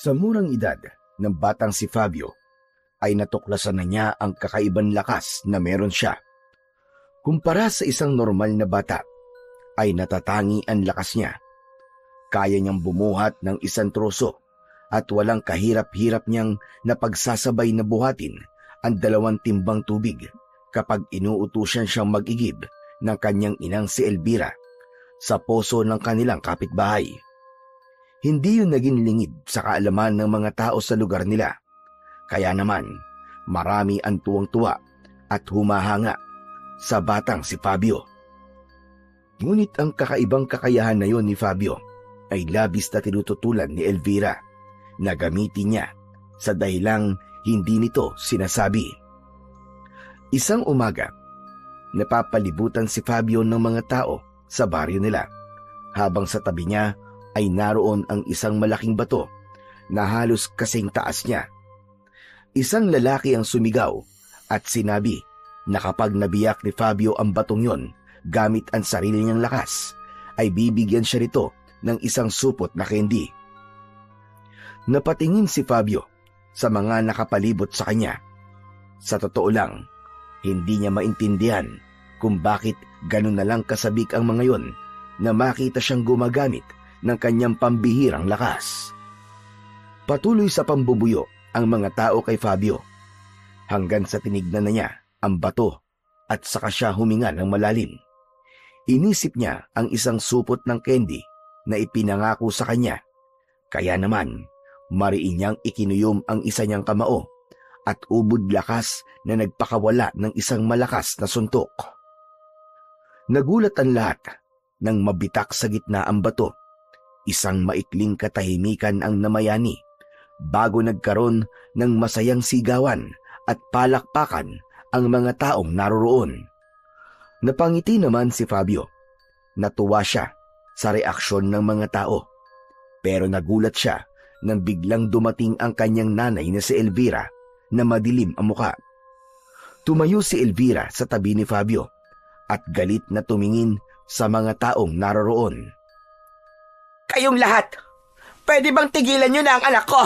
Sa murang edad ng batang si Fabio, ay natuklasan na niya ang kakaibang lakas na meron siya. Kumpara sa isang normal na bata, ay natatangi ang lakas niya. Kaya niyang bumuhat ng isang troso at walang kahirap-hirap niyang napagsasabay na buhatin ang 2 timbang tubig kapag inuutusan siyang mag-igib ng kanyang inang si Elvira sa poso ng kanilang kapitbahay. Hindi yun naging lingid sa kaalaman ng mga tao sa lugar nila. Kaya naman, marami ang tuwang-tuwa at humahanga sa batang si Fabio. Ngunit ang kakaibang kakayahan na yon ni Fabio ay labis na tinututulan ni Elvira na gamitin niya sa dahilang hindi nito sinasabi. Isang umaga, napapalibutan si Fabio ng mga tao sa baryo nila habang sa tabi niya ay naroon ang isang malaking bato na halos kasing taas niya. Isang lalaki ang sumigaw at sinabi na kapag nabiyak ni Fabio ang batong yon gamit ang sarili niyang lakas, ay bibigyan siya nito ng isang supot na candy. Napatingin si Fabio sa mga nakapalibot sa kanya. Sa totoo lang, hindi niya maintindihan kung bakit ganun na lang kasabik ang mga yon na makita siyang gumagamit ng kanyang pambihirang lakas. Patuloy sa pambubuyo ang mga tao kay Fabio hanggang sa tinignan na niya ang bato at saka siya huminga ng malalim. Inisip niya ang isang supot ng candy na ipinangako sa kanya. Kaya naman, mariin niyang ikinuyom ang isa niyang kamao at ubod lakas na nagpakawala ng isang malakas na suntok. Nagulat ang lahat nang mabitak sa gitna ang bato. Isang maikling katahimikan ang namayani bago nagkaroon ng masayang sigawan at palakpakan ang mga taong naroroon. Napangiti naman si Fabio. Natuwa siya sa reaksyon ng mga tao. Pero nagulat siya nang biglang dumating ang kanyang nanay na si Elvira na madilim ang muka. Tumayo si Elvira sa tabi ni Fabio at galit na tumingin sa mga taong naroroon. Kayong lahat, pwede bang tigilan niyo na ang anak ko?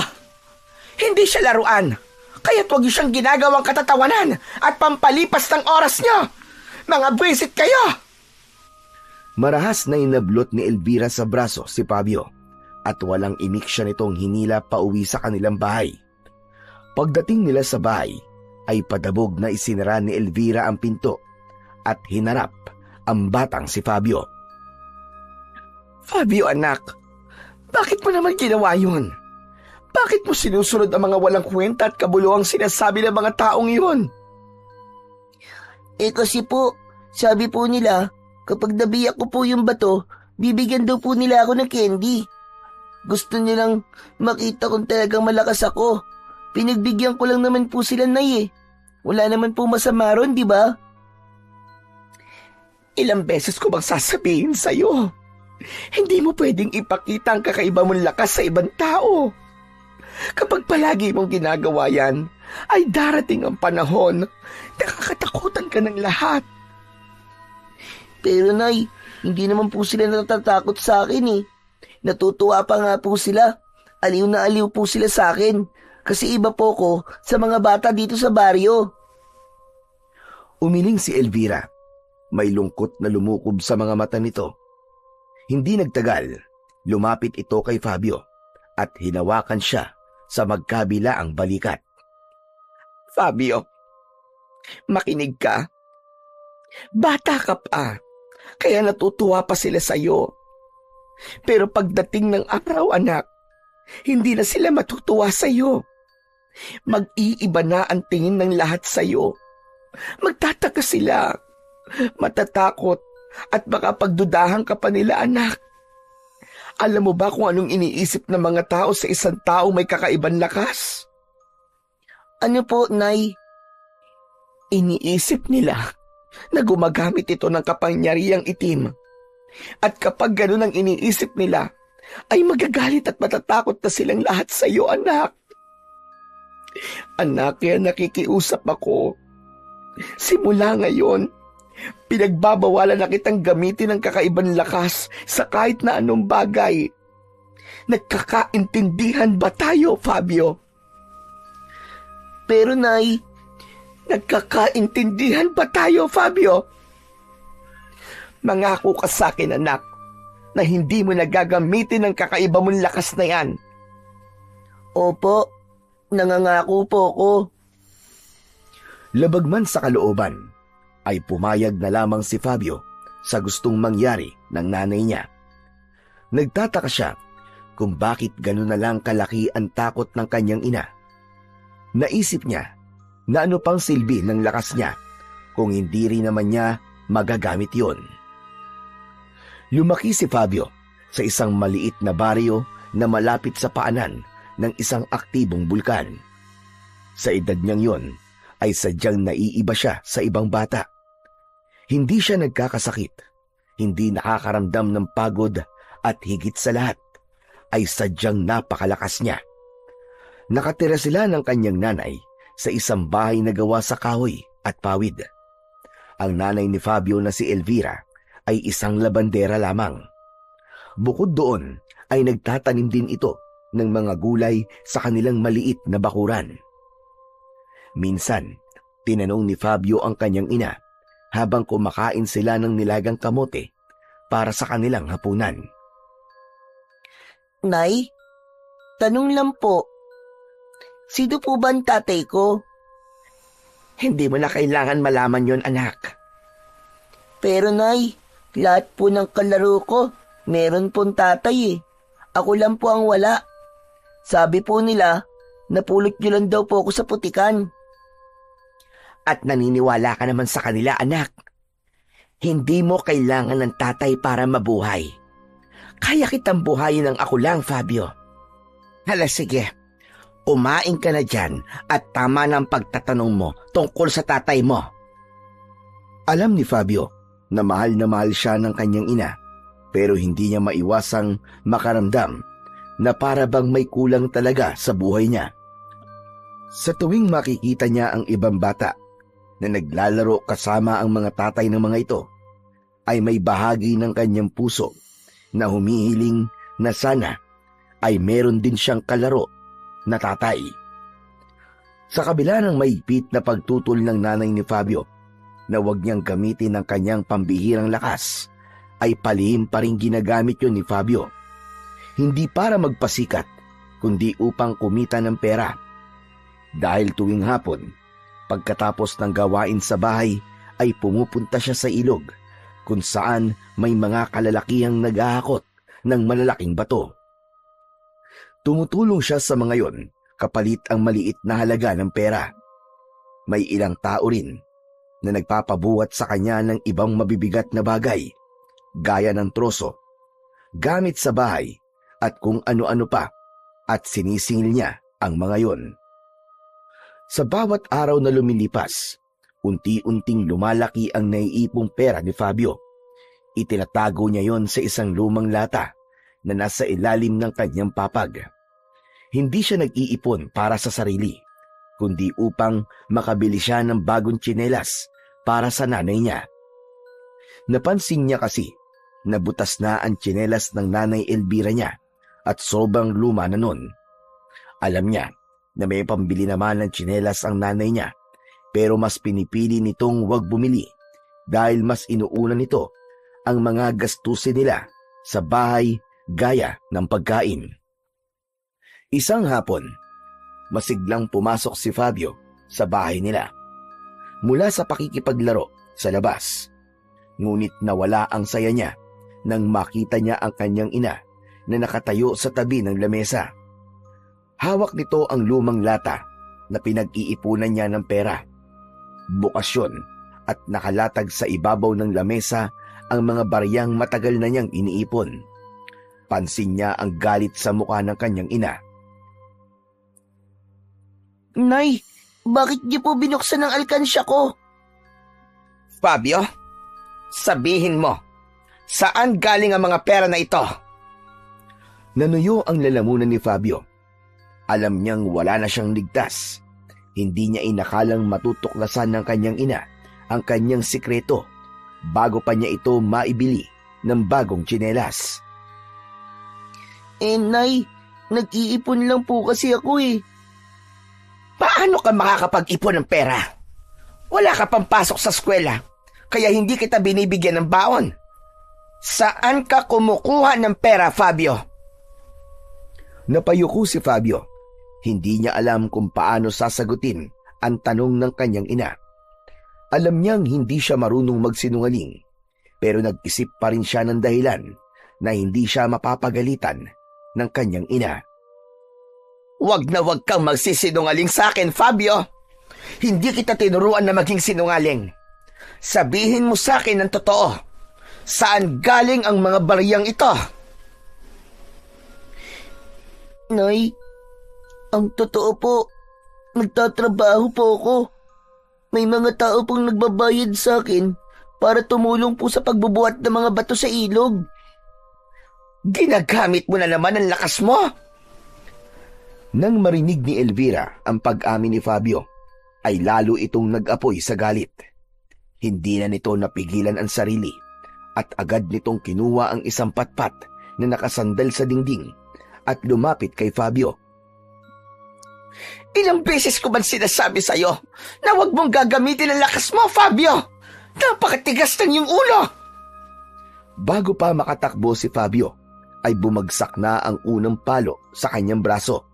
Hindi siya laruan, kaya't huwag niyo siyang ginagawang katatawanan at pampalipas ng oras niyo. Mga bwisit kayo! Marahas na inablot ni Elvira sa braso si Fabio at walang imik siya nitong hinila pauwi sa kanilang bahay. Pagdating nila sa bahay, ay padabog na isinara ni Elvira ang pinto at hinarap ang batang si Fabio. Fabio anak, bakit mo naman ginawa yun? Bakit mo sinusunod ang mga walang kwenta at kabuluhang sinasabi ng mga taong yun? Kasi po, sabi po nila, kapag nabiyak ko po yung bato, bibigyan daw po nila ako ng candy. Gusto nilang makita kung talagang malakas ako. Pinagbigyan ko lang naman po sila, Nay. Wala naman po masama ron, di ba? Ilang beses ko bang sasabihin sa'yo? Hindi mo pwedeng ipakita ang kakaiba mong lakas sa ibang tao. Kapag palagi mong ginagawa yan, ay darating ang panahon na kakatakutan ka ng lahat. Pero Nay, hindi naman po sila natatakot sa akin eh. Natutuwa pa nga po sila. Aliw na aliw po sila sa akin. Kasi iba po ko sa mga bata dito sa baryo. Umiling si Elvira. May lungkot na lumukob sa mga mata nito. Hindi nagtagal, lumapit ito kay Fabio at hinawakan siya sa magkabilaang balikat. Fabio, makinig ka. Bata ka pa, kaya natutuwa pa sila sa'yo. Pero pagdating ng araw, anak, hindi na sila matutuwa sa'yo. Mag-iiba na ang tingin ng lahat sa'yo. Magtataka sila, matatakot, at baka pagdudahan ka pa nila, anak. Alam mo ba kung anong iniisip ng mga tao sa isang tao may kakaibang lakas? Ano po, Nay? Iniisip nila na gumagamit ito ng kapangyarihang itim. At kapag ganun ang iniisip nila, ay magagalit at matatakot na silang lahat sa iyo, anak. Anak, kaya nakikiusap ako. Simula ngayon, pinagbabawalan na kitang gamitin ang kakaibang lakas sa kahit na anong bagay. Nagkakaintindihan ba tayo, Fabio? Pero Nay, Nagkakaintindihan ba tayo, Fabio? Mangako ka sa akin, anak, na hindi mo nagagamitin ang kakaiba mong lakas na yan. opo, nangangako po ko. Labag man sa kalooban, ay pumayag na lamang si Fabio sa gustong mangyari ng nanay niya. Nagtataka siya kung bakit gano'n na lang kalaki ang takot ng kanyang ina. Naisip niya na ano pang silbi ng lakas niya kung hindi rin naman niya magagamit yon. Lumaki si Fabio sa isang maliit na baryo na malapit sa paanan ng isang aktibong bulkan. Sa edad niyang yon ay sadyang naiiba siya sa ibang bata. Hindi siya nagkakasakit, hindi nakakaramdam ng pagod at higit sa lahat ay sadyang napakalakas niya. Nakatira sila ng kanyang nanay sa isang bahay na gawa sa kahoy at pawid. Ang nanay ni Fabio na si Elvira ay isang labandera lamang. Bukod doon ay nagtatanim din ito ng mga gulay sa kanilang maliit na bakuran. Minsan, tinanong ni Fabio ang kanyang ina habang kumakain sila ng nilagang kamote para sa kanilang hapunan. Nay, tanong lang po, sino po ba ang tatay ko? Hindi mo na kailangan malaman yon, anak. Pero Nay, lahat po ng kalaro ko, meron pong tatay eh. Ako lang po ang wala. Sabi po nila, napulot nyo lang daw po ako sa putikan. At naniniwala ka naman sa kanila, anak. Hindi mo kailangan ng tatay para mabuhay. Kaya kitang buhayin ng ako lang, Fabio. Hala, sige. Umain ka na dyan at tama na ang pagtatanong mo tungkol sa tatay mo. Alam ni Fabio na mahal siya ng kanyang ina, pero hindi niya maiwasang makaramdam na para bang may kulang talaga sa buhay niya. Sa tuwing makikita niya ang ibang bata na naglalaro kasama ang mga tatay ng mga ito, ay may bahagi ng kanyang puso na humihiling na sana ay meron din siyang kalaro na tatay. Sa kabila ng mahigpit na pagtutol ng nanay ni Fabio na huwag niyang gamitin ang kanyang pambihirang lakas, ay palihim pa rin ginagamit yun ni Fabio. Hindi para magpasikat, kundi upang kumita ng pera. Dahil tuwing hapon, pagkatapos ng gawain sa bahay, ay pumupunta siya sa ilog kung saan may mga kalalakihang naghahakot ng malalaking bato. Tumutulong siya sa mga yon kapalit ang maliit na halaga ng pera. May ilang tao rin na nagpapabuhat sa kanya ng ibang mabibigat na bagay, gaya ng troso, gamit sa bahay at kung ano-ano pa, at sinisingil niya ang mga yon. Sa bawat araw na lumilipas, unti-unting lumalaki ang naiipong pera ni Fabio. Itinatago niya yon sa isang lumang lata na nasa ilalim ng kanyang papag. Hindi siya nag-iipon para sa sarili, kundi upang makabili siya ng bagong tsinelas para sa nanay niya. Napansin niya kasi na butas na ang tsinelas ng nanay Elvira niya at sobrang luma na nun. Alam niya na may pambili naman ng tsinelas ang nanay niya, pero mas pinipili nitong huwag bumili dahil mas inuuna nito ang mga gastusin nila sa bahay gaya ng pagkain. Isang hapon, masiglang pumasok si Fabio sa bahay nila mula sa pakikipaglaro sa labas. Ngunit nawala ang saya niya nang makita niya ang kanyang ina na nakatayo sa tabi ng lamesa. Hawak nito ang lumang lata na pinag-iipunan niya ng pera. Bukas yun at nakalatag sa ibabaw ng lamesa ang mga baryang matagal na niyang iniipon. Pansin niya ang galit sa mukha ng kanyang ina. Nay, bakit niyo po binuksan ang alkansya ko? Fabio, sabihin mo, saan galing ang mga pera na ito? Nanuyo ang lalamunan ni Fabio. Alam niyang wala na siyang ligtas. Hindi niya inakalang matutuklasan ng kanyang ina ang kanyang sikreto bago pa niya ito maibili ng bagong tsinelas. Nay, nag-iipon lang po kasi ako eh. Paano ka makakapag-ipon ng pera? Wala ka pang pasok sa eskwela, kaya hindi kita binibigyan ng baon. Saan ka kumukuha ng pera, Fabio? Napayuko si Fabio. Hindi niya alam kung paano sasagutin ang tanong ng kanyang ina. Alam niyang hindi siya marunong magsinungaling, pero nag-isip pa rin siya ng dahilan na hindi siya mapapagalitan ng kanyang ina. Wag na wag kang magsisinungaling sa akin, Fabio. Hindi kita tinuruan na maging sinungaling. Sabihin mo sa akin ang totoo. Saan galing ang mga bariyang ito? Nay, ang totoo po, nagtatrabaho po ako. May mga tao pong nagbabayad sa akin para tumulong po sa pagbubuhat ng mga bato sa ilog. Ginagamit mo na naman ang lakas mo. Nang marinig ni Elvira ang pag-amin ni Fabio, ay lalo itong nag-apoy sa galit. Hindi na nito napigilan ang sarili at agad nitong kinuha ang isang patpat na nakasandal sa dingding at lumapit kay Fabio. Ilang beses ko ba sinasabi sa'yo na huwag mong gagamitin ang lakas mo, Fabio? Napakatigas ng iyong ulo! Bago pa makatakbo si Fabio, ay bumagsak na ang unang palo sa kanyang braso.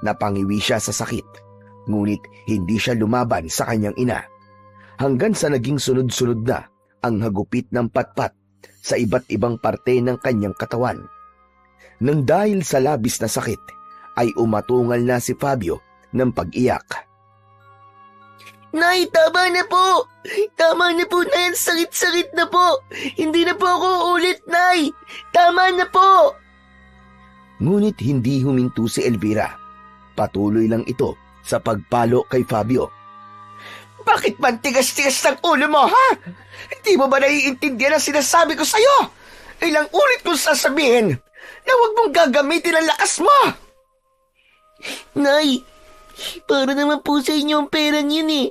Napangiwi siya sa sakit, ngunit hindi siya lumaban sa kanyang ina, hanggang sa naging sunod-sunod na ang hagupit ng patpat sa iba't ibang parte ng kanyang katawan. Nang dahil sa labis na sakit, ay umatungal na si Fabio ng pag-iyak. Nay, tama na po! Tama na po, Nay! Sakit-sakit na po! Hindi na po ako ulit, Nay! Tama na po! Ngunit hindi huminto si Elvira. Patuloy lang ito sa pagpalo kay Fabio. Bakit man tigas-tigas ng ulo mo, ha? Hindi mo ba naiintindihan ang sinasabi ko sa'yo? Ilang ulit kong sasabihin na huwag mong gagamitin ang lakas mo! Nay, para naman po sa inyo ang pera niyan eh.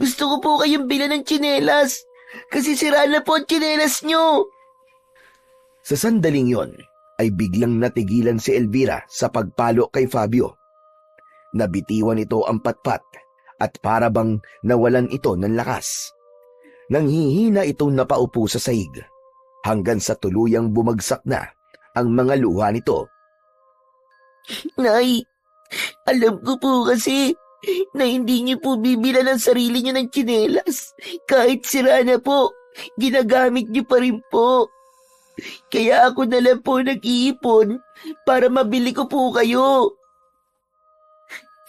Gusto ko po kayong bilan ng tsinelas kasi sira na po ang tsinelas nyo. Sa sandaling yon, ay biglang natigilan si Elvira sa pagpalo kay Fabio. Nabitiwan ito ang patpat at para bang nawalan ito ng lakas. Nanghihina itong napaupo sa sahig hanggang sa tuluyang bumagsak na ang mga luha nito. Nay, alam ko po kasi na hindi niyo po bibilan ang sarili niyo ng tsinelas. Kahit sira na po, ginagamit niyo pa rin po. Kaya ako na lang po nag-iipon para mabili ko po kayo.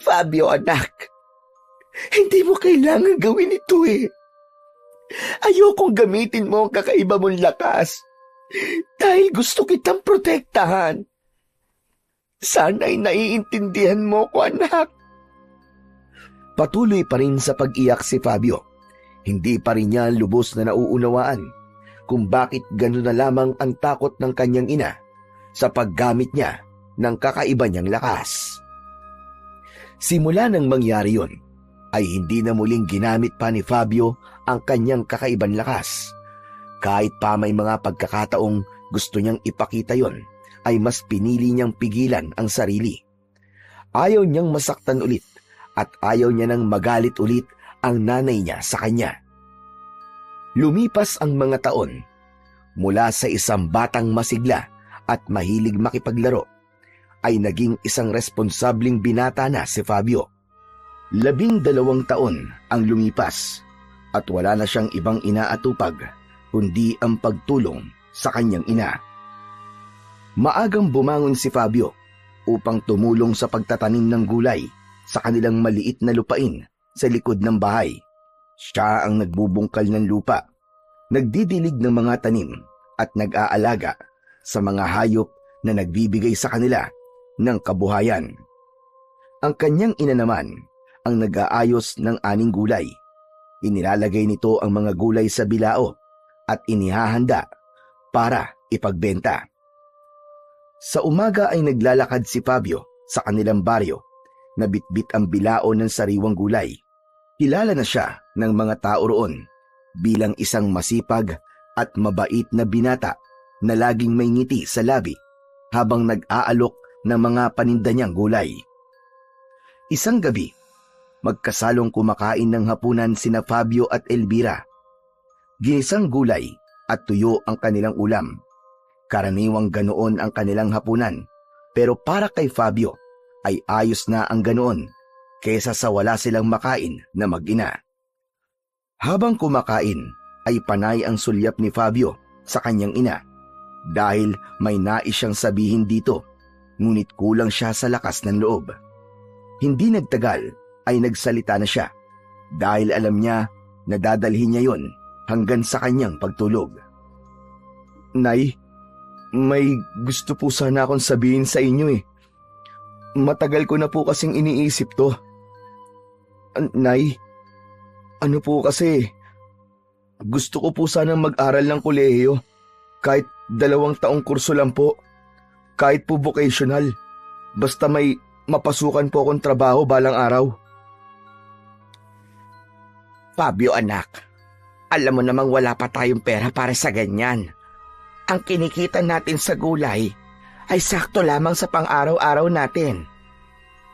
Fabio, anak, hindi mo kailangan gawin ito eh. Ayokong gamitin mo ang kakaiba mong lakas dahil gusto kitang protektahan. Sana'y naiintindihan mo ko, anak. Patuloy pa rin sa pag-iyak si Fabio. Hindi pa rin niya lubos na nauunawaan kung bakit gano'n na lamang ang takot ng kanyang ina sa paggamit niya ng kakaiba niyang lakas. Simula nang mangyari yon, ay hindi na muling ginamit pa ni Fabio ang kanyang kakaibang lakas. Kahit pa may mga pagkakataong gusto niyang ipakita yon, ay mas pinili niyang pigilan ang sarili. Ayaw niyang masaktan ulit at ayaw niya nang magalit ulit ang nanay niya sa kanya. Lumipas ang mga taon. Mula sa isang batang masigla at mahilig makipaglaro, ay naging isang responsableng binata na si Fabio. 12 taon ang lumipas at wala na siyang ibang inaatupag kundi ang pagtulong sa kanyang ina. Maagang bumangon si Fabio upang tumulong sa pagtatanim ng gulay sa kanilang maliit na lupain sa likod ng bahay. Siya ang nagbubungkal ng lupa, nagdidilig ng mga tanim at nag-aalaga sa mga hayop na nagbibigay sa kanila ng kabuhayan. Ang kanyang ina naman ang nag-aayos ng aning gulay. Inilalagay nito ang mga gulay sa bilao at inihahanda para ipagbenta. Sa umaga ay naglalakad si Fabio sa kanilang baryo na bitbit ang bilao ng sariwang gulay. Kilala na siya ng mga tao roon bilang isang masipag at mabait na binata na laging may ngiti sa labi habang nag-aalok ng mga paninda niyang gulay. Isang gabi, magkasalong kumakain ng hapunan sina Fabio at Elvira. Ginisang gulay at tuyo ang kanilang ulam. Karaniwang ganoon ang kanilang hapunan, pero para kay Fabio ay ayos na ang ganoon kaysa sa wala silang makain na mag-ina. Habang kumakain ay panay ang sulyap ni Fabio sa kanyang ina dahil may nais siyang sabihin dito, ngunit kulang siya sa lakas ng loob. Hindi nagtagal ay nagsalita na siya dahil alam niya na dadalhin niya yon hanggang sa kanyang pagtulog. Nay, may gusto po sana akong sabihin sa inyo eh. Matagal ko na po kasing iniisip to. Nay, ano po kasi, gusto ko po sanang mag-aral ng kolehiyo. Kahit 2 taong kurso lang po. Kahit po vocational. Basta may mapasukan po akong trabaho balang araw. Fabio anak, alam mo namang wala pa tayong pera para sa ganyan. Ang kinikita natin sa gulay ay sakto lamang sa pang-araw-araw natin.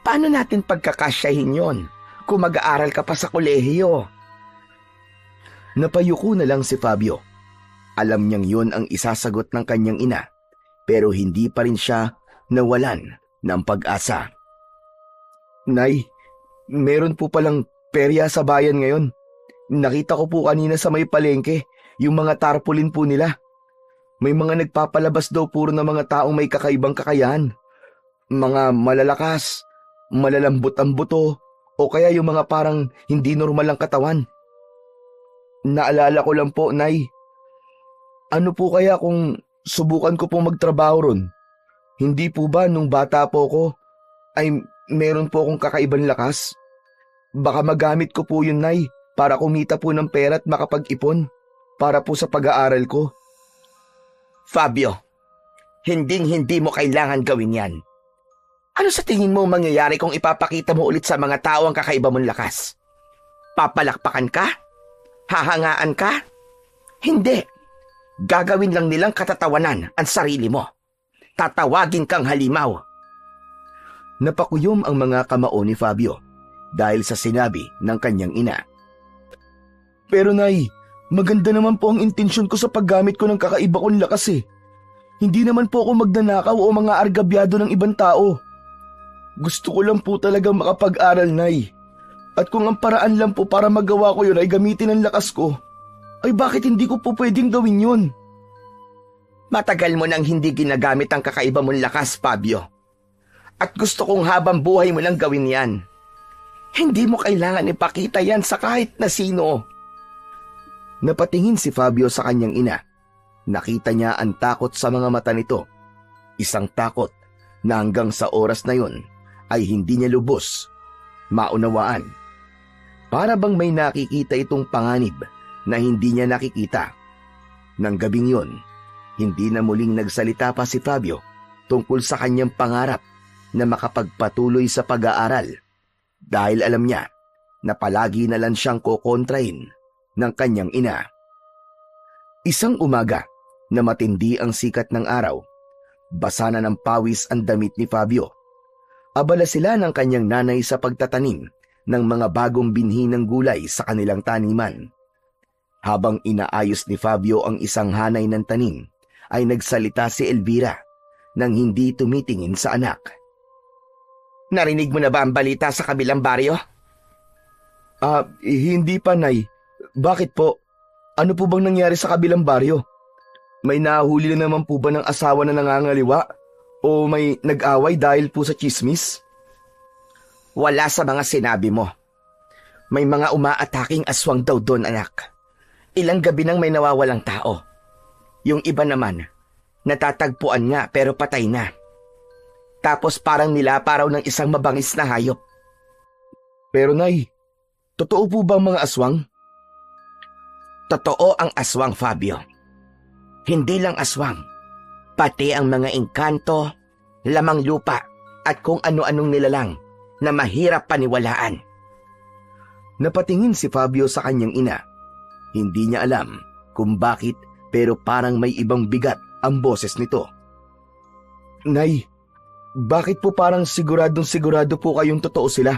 Paano natin pagkakasyahin yon kung mag-aaral ka pa sa kolehiyo? Napayuko na lang si Fabio. Alam niyang yon ang isasagot ng kanyang ina, pero hindi pa rin siya nawalan ng pag-asa. Nay, meron po palang perya sa bayan ngayon. Nakita ko po kanina sa may palengke, yung mga tarpaulin po nila. May mga nagpapalabas daw puro na mga taong may kakaibang kakayahan. Mga malalakas, malalambot ang buto, o kaya yung mga parang hindi normal ang katawan. Naalala ko lang po, Nay. Ano po kaya kung subukan ko po magtrabaho ron? Hindi po ba nung bata po ko ay meron po akong kakaibang lakas? Baka magamit ko po yun, Nay, para kumita po ng pera at makapag-ipon para po sa pag-aaral ko. Fabio, hinding-hindi mo kailangan gawin yan. Ano sa tingin mo mangyayari kung ipapakita mo ulit sa mga tao ang kakaiba mong lakas? Papalakpakan ka? Hahangaan ka? Hindi. Gagawin lang nilang katatawanan ang sarili mo. Tatawagin kang halimaw. Napakuyom ang mga kamao ni Fabio dahil sa sinabi ng kanyang ina. Pero Nay, maganda naman po ang intensyon ko sa paggamit ko ng kakaiba kong lakas eh. Hindi naman po ako magnanakaw o mga argabyado ng ibang tao. Gusto ko lang po talagang makapag-aral, Nay. At kung ang paraan lang po para magawa ko yun ay gamitin ang lakas ko, ay bakit hindi ko po pwedeng gawin yun? Matagal mo nang hindi ginagamit ang kakaiba mong lakas, Fabio. At gusto kong habang buhay mo lang gawin yan. Hindi mo kailangan ipakita yan sa kahit na sino. Napatingin si Fabio sa kanyang ina. Nakita niya ang takot sa mga mata nito. Isang takot na hanggang sa oras na yun ay hindi niya lubos maunawaan. Para bang may nakikita itong panganib na hindi niya nakikita. Nang gabing yun, hindi na muling nagsalita pa si Fabio tungkol sa kanyang pangarap na makapagpatuloy sa pag-aaral dahil alam niya na palagi na lang siyang kokontrahin ng kanyang ina. Isang umaga na matindi ang sikat ng araw, basa na ng pawis ang damit ni Fabio. Abala sila ng kanyang nanay sa pagtatanim ng mga bagong binhi ng gulay sa kanilang taniman. Habang inaayos ni Fabio ang isang hanay ng tanim, ay nagsalita si Elvira nang hindi tumitingin sa anak. Narinig mo na ba ang balita sa kabilang baryo? Hindi pa, Nay. Bakit po? Ano po bang nangyari sa kabilang baryo? May nahuli na naman po ba ng asawa na nangangaliwa? O may nag-away dahil po sa chismis? Wala sa mga sinabi mo. May mga umaataking aswang daw doon, anak. Ilang gabi nang may nawawalang tao. Yung iba naman, natatagpuan nga pero patay na. Tapos parang nilaparaw ng isang mabangis na hayop. Pero Nay, totoo po ba ang mga aswang? Totoo ang aswang, Fabio. Hindi lang aswang, pati ang mga engkanto, lamang lupa at kung ano-anong nilalang na mahirap paniwalaan. Napatingin si Fabio sa kanyang ina. Hindi niya alam kung bakit pero parang may ibang bigat ang boses nito. Nay, bakit po parang siguradong-sigurado po kayong totoo sila?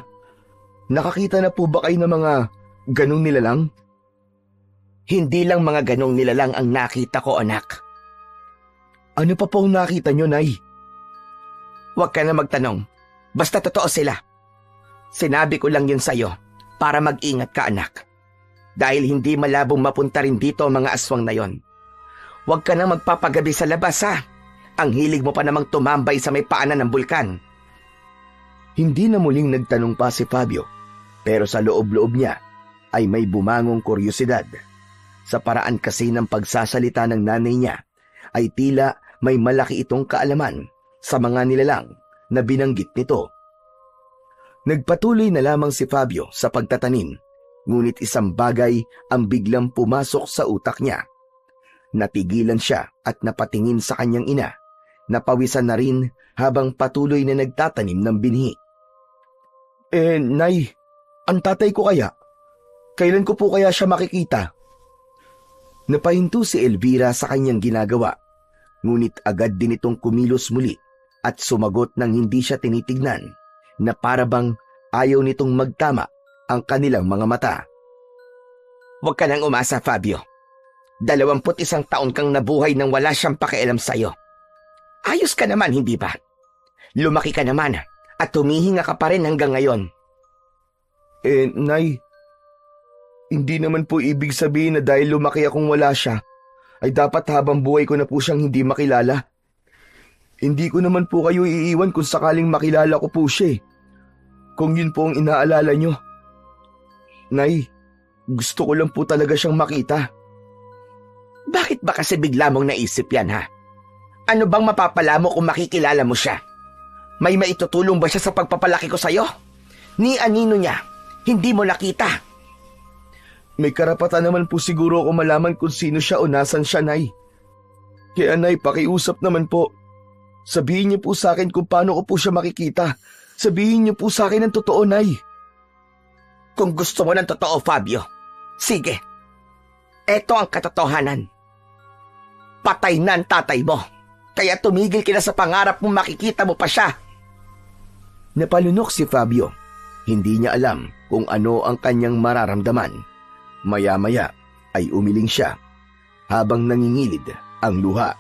Nakakita na po ba kayo ng mga ganong nilalang? Hindi lang mga ganong nilalang ang nakita ko, anak. Ano pa po ang nakita nyo, Nay? Huwag ka na magtanong. Basta totoo sila. Sinabi ko lang yun sa'yo para mag-ingat ka, anak. Dahil hindi malabong mapunta rin dito ang mga aswang na yon. Huwag ka na magpapagabi sa labas, ha? Ang hilig mo pa namang tumambay sa may paanan ng bulkan. Hindi na muling nagtanong pa si Fabio, pero sa loob-loob niya ay may bumangong kuryosidad. Sa paraan kasi ng pagsasalita ng nanay niya, ay tila may malaki itong kaalaman sa mga nilalang na binanggit nito. Nagpatuloy na lamang si Fabio sa pagtatanim, ngunit isang bagay ang biglang pumasok sa utak niya. Natigilan siya at napatingin sa kanyang ina. Napawisan na rin habang patuloy na nagtatanim ng binhi. Nay, ang tatay ko kaya? Kailan ko po kaya siya makikita? Napahinto si Elvira sa kanyang ginagawa, ngunit agad din itong kumilos muli at sumagot ng hindi siya tinitignan, na parabang ayaw nitong magtama ang kanilang mga mata. Huwag ka nang umasa, Fabio. 21 taon kang nabuhay nang wala siyang pakialam sa'yo. Ayos ka naman, hindi ba? Lumaki ka naman at humihinga ka pa rin hanggang ngayon. Nay, hindi naman po ibig sabihin na dahil lumaki akong wala siya, ay dapat habang buhay ko na po siyang hindi makilala. Hindi ko naman po kayo iiwan kung sakaling makilala ko po siya. Kung yun po ang inaalala nyo. Nay, gusto ko lang po talaga siyang makita. Bakit ba kasi bigla mong naisip yan, ha? Ano bang mapapala mo kung makikilala mo siya? May maitutulong ba siya sa pagpapalaki ko sa'yo? Ni anino niya, hindi mo nakita. May karapatan naman po siguro ako malaman kung sino siya o nasan siya, Nay. Kaya Nay, pakiusap naman po. Sabihin niyo po sa akin kung paano ko po siya makikita. Sabihin niyo po sa akin ang totoo, Nay. Kung gusto mo ng totoo, Fabio, sige. Eto ang katotohanan. Patay na ang tatay mo. Kaya tumigil ka na sa pangarap mong makikita mo pa siya. Napalunok si Fabio. Hindi niya alam kung ano ang kanyang mararamdaman. Maya-maya ay umiling siya habang nangingilid ang luha.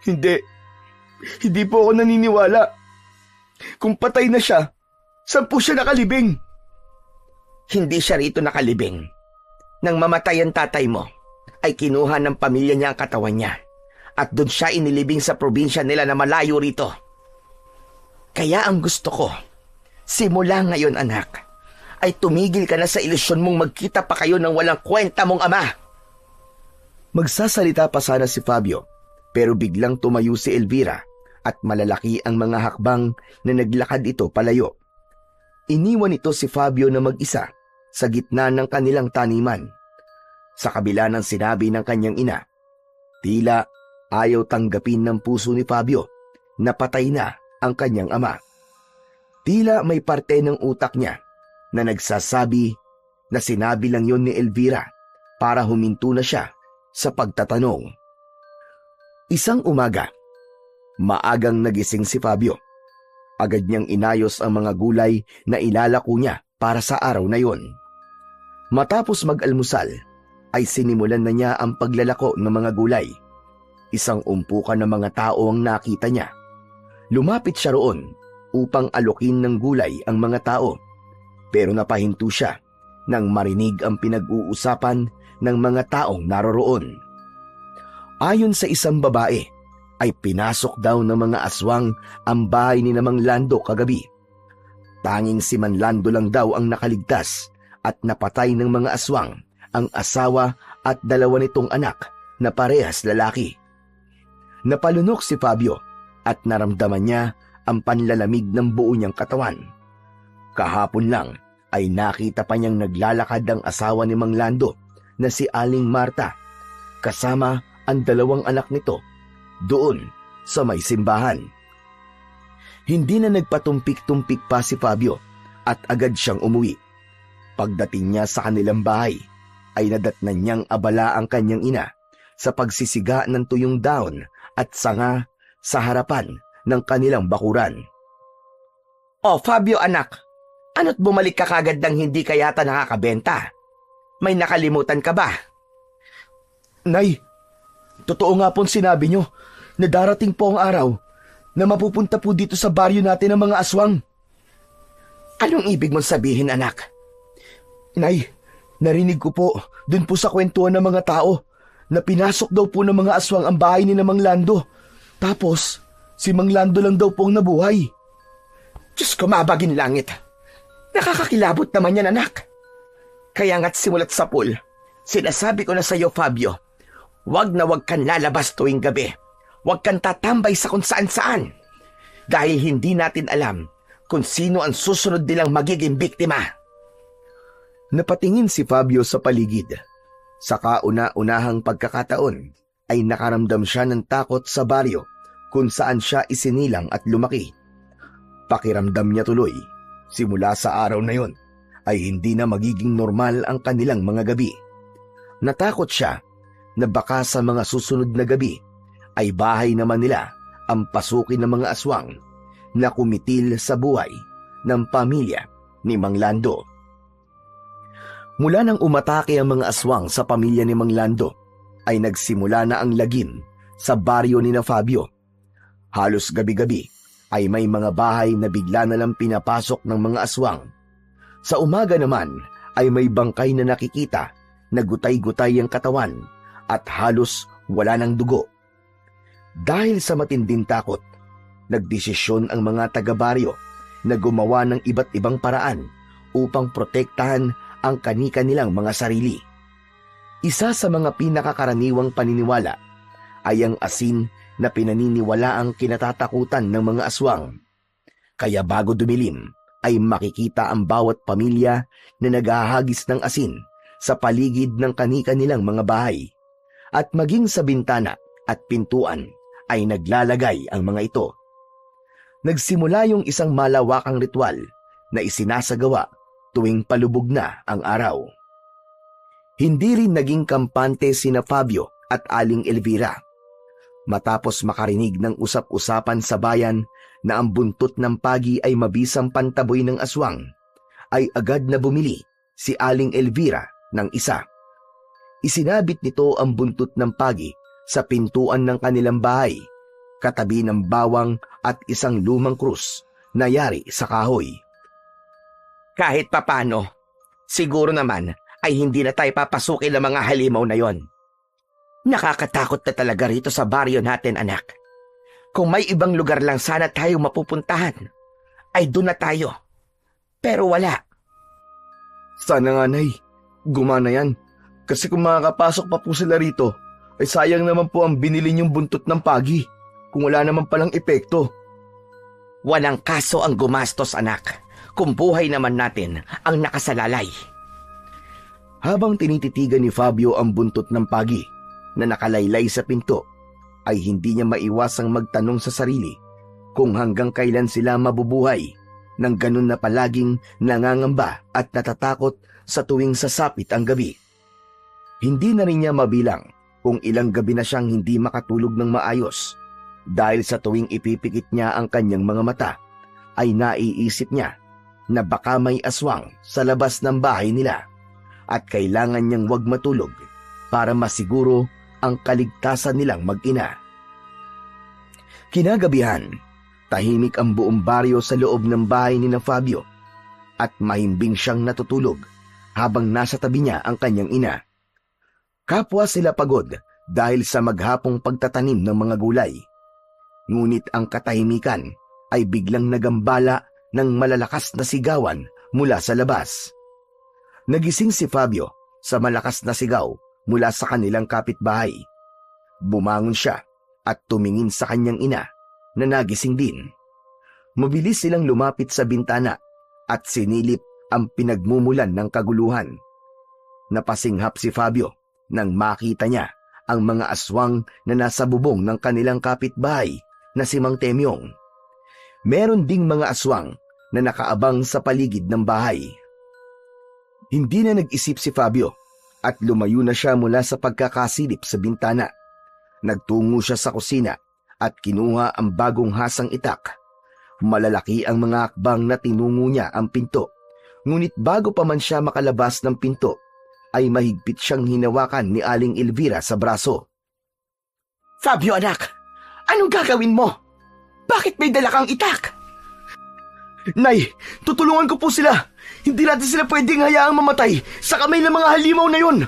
Hindi po ako naniniwala. Kung patay na siya, saan po siya nakalibing? Hindi siya rito nakalibing. Nang mamatay ang tatay mo, ay kinuha ng pamilya niya ang katawan niya. At doon siya inilibing sa probinsya nila na malayo rito. Kaya ang gusto ko, simula ngayon anak, ay tumigil ka na sa ilusyon mong magkita pa kayo ng walang kwenta mong ama. Magsasalita pa sana si Fabio, pero biglang tumayo si Elvira at malalaki ang mga hakbang na naglakad ito palayo. Iniwan ito si Fabio na mag-isa sa gitna ng kanilang taniman. Sa kabila ng sinabi ng kanyang ina, tila ayaw tanggapin ng puso ni Fabio na patay na ang kanyang ama. Tila may parte ng utak niya na nagsasabi na sinabi lang yon ni Elvira para huminto na siya sa pagtatanong. Isang umaga, maagang nagising si Fabio. Agad niyang inayos ang mga gulay na ilalako niya para sa araw na yon. Matapos mag-almusal, ay sinimulan na niya ang paglalako ng mga gulay. Isang umpukan ng mga tao ang nakita niya. Lumapit siya roon upang alukin ng gulay ang mga tao. Pero napahinto siya nang marinig ang pinag-uusapan ng mga taong naroroon. Ayon sa isang babae, ay pinasok daw ng mga aswang ang bahay ni Mang Lando kagabi. Tanging si Manlando lang daw ang nakaligtas at napatay ng mga aswang ang asawa at 2 nitong anak na parehas lalaki. Napalunok si Fabio at naramdaman niya ang panlalamig ng buo niyang katawan. Kahapon lang ay nakita pa niyang naglalakad ang asawa ni Mang Lando na si Aling Marta kasama ang 2 anak nito doon sa may simbahan. Hindi na nagpatumpik-tumpik pa si Fabio at agad siyang umuwi. Pagdating niya sa kanilang bahay, ay nadatnan niyang abala ang kanyang ina sa pagsisiga ng tuyong daon at sanga sa harapan ng kanilang bakuran. "Oh, Fabio anak, ano't bumalik ka kagad nang hindi ka yata nakakabenta? May nakalimutan ka ba?" Nay, totoo nga pong sinabi nyo na darating po ang araw na mapupunta po dito sa baryo natin ang mga aswang. Anong ibig mong sabihin, anak? Nay, narinig ko po dun po sa kwentuhan ng mga tao na pinasok daw po ng mga aswang ang bahay ni Mang Lando. Tapos, si Mang Lando lang daw po ang nabuhay. Diyos ko, mabagin langit. Nakakakilabot naman yan, anak. Kaya nga't simulat sa pool, sinasabi ko na sa iyo, Fabio, wag na wag kang lalabas tuwing gabi. Wag kang tatambay sa kung saan-saan. Dahil hindi natin alam kung sino ang susunod nilang magiging biktima. Napatingin si Fabio sa paligid. Sa kauna-unahang pagkakataon ay nakaramdam siya ng takot sa baryo kung saan siya isinilang at lumaki. Pakiramdam niya tuloy, simula sa araw na yon, ay hindi na magiging normal ang kanilang mga gabi. Natakot siya na baka sa mga susunod na gabi ay bahay naman nila ang pasukin ng mga aswang na kumitil sa buhay ng pamilya ni Mang Lando. Mula nang umatake ang mga aswang sa pamilya ni Mang Lando, ay nagsimula na ang lagim sa baryo ni na Fabio. Halos gabi-gabi ay may mga bahay na bigla na lang pinapasok ng mga aswang. Sa umaga naman ay may bangkay na nakikita na gutay-gutay ang katawan at halos wala ng dugo. Dahil sa matinding takot, nagdesisyon ang mga taga-baryo na gumawa ng iba't ibang paraan upang protektahan ang kani-kanilang mga sarili. Isa sa mga pinakakaraniwang paniniwala ay ang asin na pinaniniwala ang kinatatakutan ng mga aswang. Kaya bago dumilim ay makikita ang bawat pamilya na naghahagis ng asin sa paligid ng kani-kanilang mga bahay. At maging sa bintana at pintuan ay naglalagay ang mga ito. Nagsimula yung isang malawakang ritual na isinasagawa tuwing palubog na ang araw. Hindi rin naging kampante sina Fabio at Aling Elvira. Matapos makarinig ng usap-usapan sa bayan na ang buntot ng pagi ay mabisang pantaboy ng aswang, ay agad na bumili si Aling Elvira ng isa. Isinabit nito ang buntot ng pagi sa pintuan ng kanilang bahay, katabi ng bawang at isang lumang krus na yari sa kahoy. Kahit papano, siguro naman ay hindi na tayo papasukin ng mga halimaw na yon. Nakakatakot na talaga rito sa baryo natin, anak. Kung may ibang lugar lang sana tayo mapupuntahan, ay doon na tayo. Pero wala. Sana nga, Nay, gumana yan. Kasi kung makakapasok pa po sila rito, ay sayang naman po ang binili niyong buntot ng pagi kung wala naman palang epekto. Walang kaso ang gumastos, anak, kung buhay naman natin ang nakasalalay. Habang tinititigan ni Fabio ang buntot ng pagi na nakalaylay sa pinto, ay hindi niya maiwasang magtanong sa sarili kung hanggang kailan sila mabubuhay nang ganun na palaging nangangamba at natatakot sa tuwing sasapit ang gabi. Hindi na rin niya mabilang kung ilang gabi na siyang hindi makatulog ng maayos dahil sa tuwing ipipikit niya ang kanyang mga mata ay naiisip niya na baka may aswang sa labas ng bahay nila at kailangan niyang wag matulog para masiguro ang kaligtasan nilang mag-ina. Kinagabihan, tahimik ang buong baryo sa loob ng bahay ni na Fabio at mahimbing siyang natutulog habang nasa tabi niya ang kanyang ina. Kapwa sila pagod dahil sa maghapong pagtatanim ng mga gulay. Ngunit ang katahimikan ay biglang nagambala ng malalakas na sigawan mula sa labas. Nagising si Fabio sa malakas na sigaw mula sa kanilang kapitbahay. Bumangon siya at tumingin sa kanyang ina na nagising din. Mabilis silang lumapit sa bintana at sinilip ang pinagmumulan ng kaguluhan. Napasinghap si Fabio nang makita niya ang mga aswang na nasa bubong ng kanilang kapitbahay na si Mang Temyong. Meron ding mga aswang na nakaabang sa paligid ng bahay. Hindi na nag-isip si Fabio at lumayo na siya mula sa pagkakasilip sa bintana. Nagtungo siya sa kusina at kinuha ang bagong hasang itak. Malalaki ang mga akbang na tinungo niya ang pinto. Ngunit bago pa man siya makalabas ng pinto, ay mahigpit siyang hinawakan ni Aling Elvira sa braso. Fabio anak, anong gagawin mo? Bakit may dala kang itak? Nay, tutulungan ko po sila. Hindi natin sila pwedeng hayaang mamatay sa kamay ng mga halimaw na yun.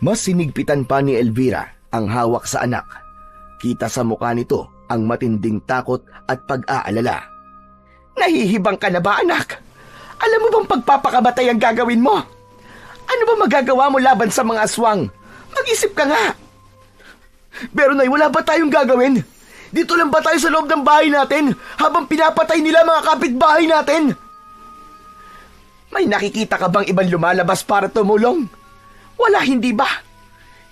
Mas sinigpitan pa ni Elvira ang hawak sa anak. Kita sa mukha nito ang matinding takot at pag-aalala. Nahihibang ka na ba, anak? Alam mo bang pagpapakamatay ang gagawin mo? Ano ba magagawa mo laban sa mga aswang? Mag-isip ka nga. Pero Nay, wala ba tayong gagawin? Dito lang ba tayo sa loob ng bahay natin habang pinapatay nila mga kapitbahay natin? May nakikita ka bang ibang lumalabas para tumulong? Wala, hindi ba?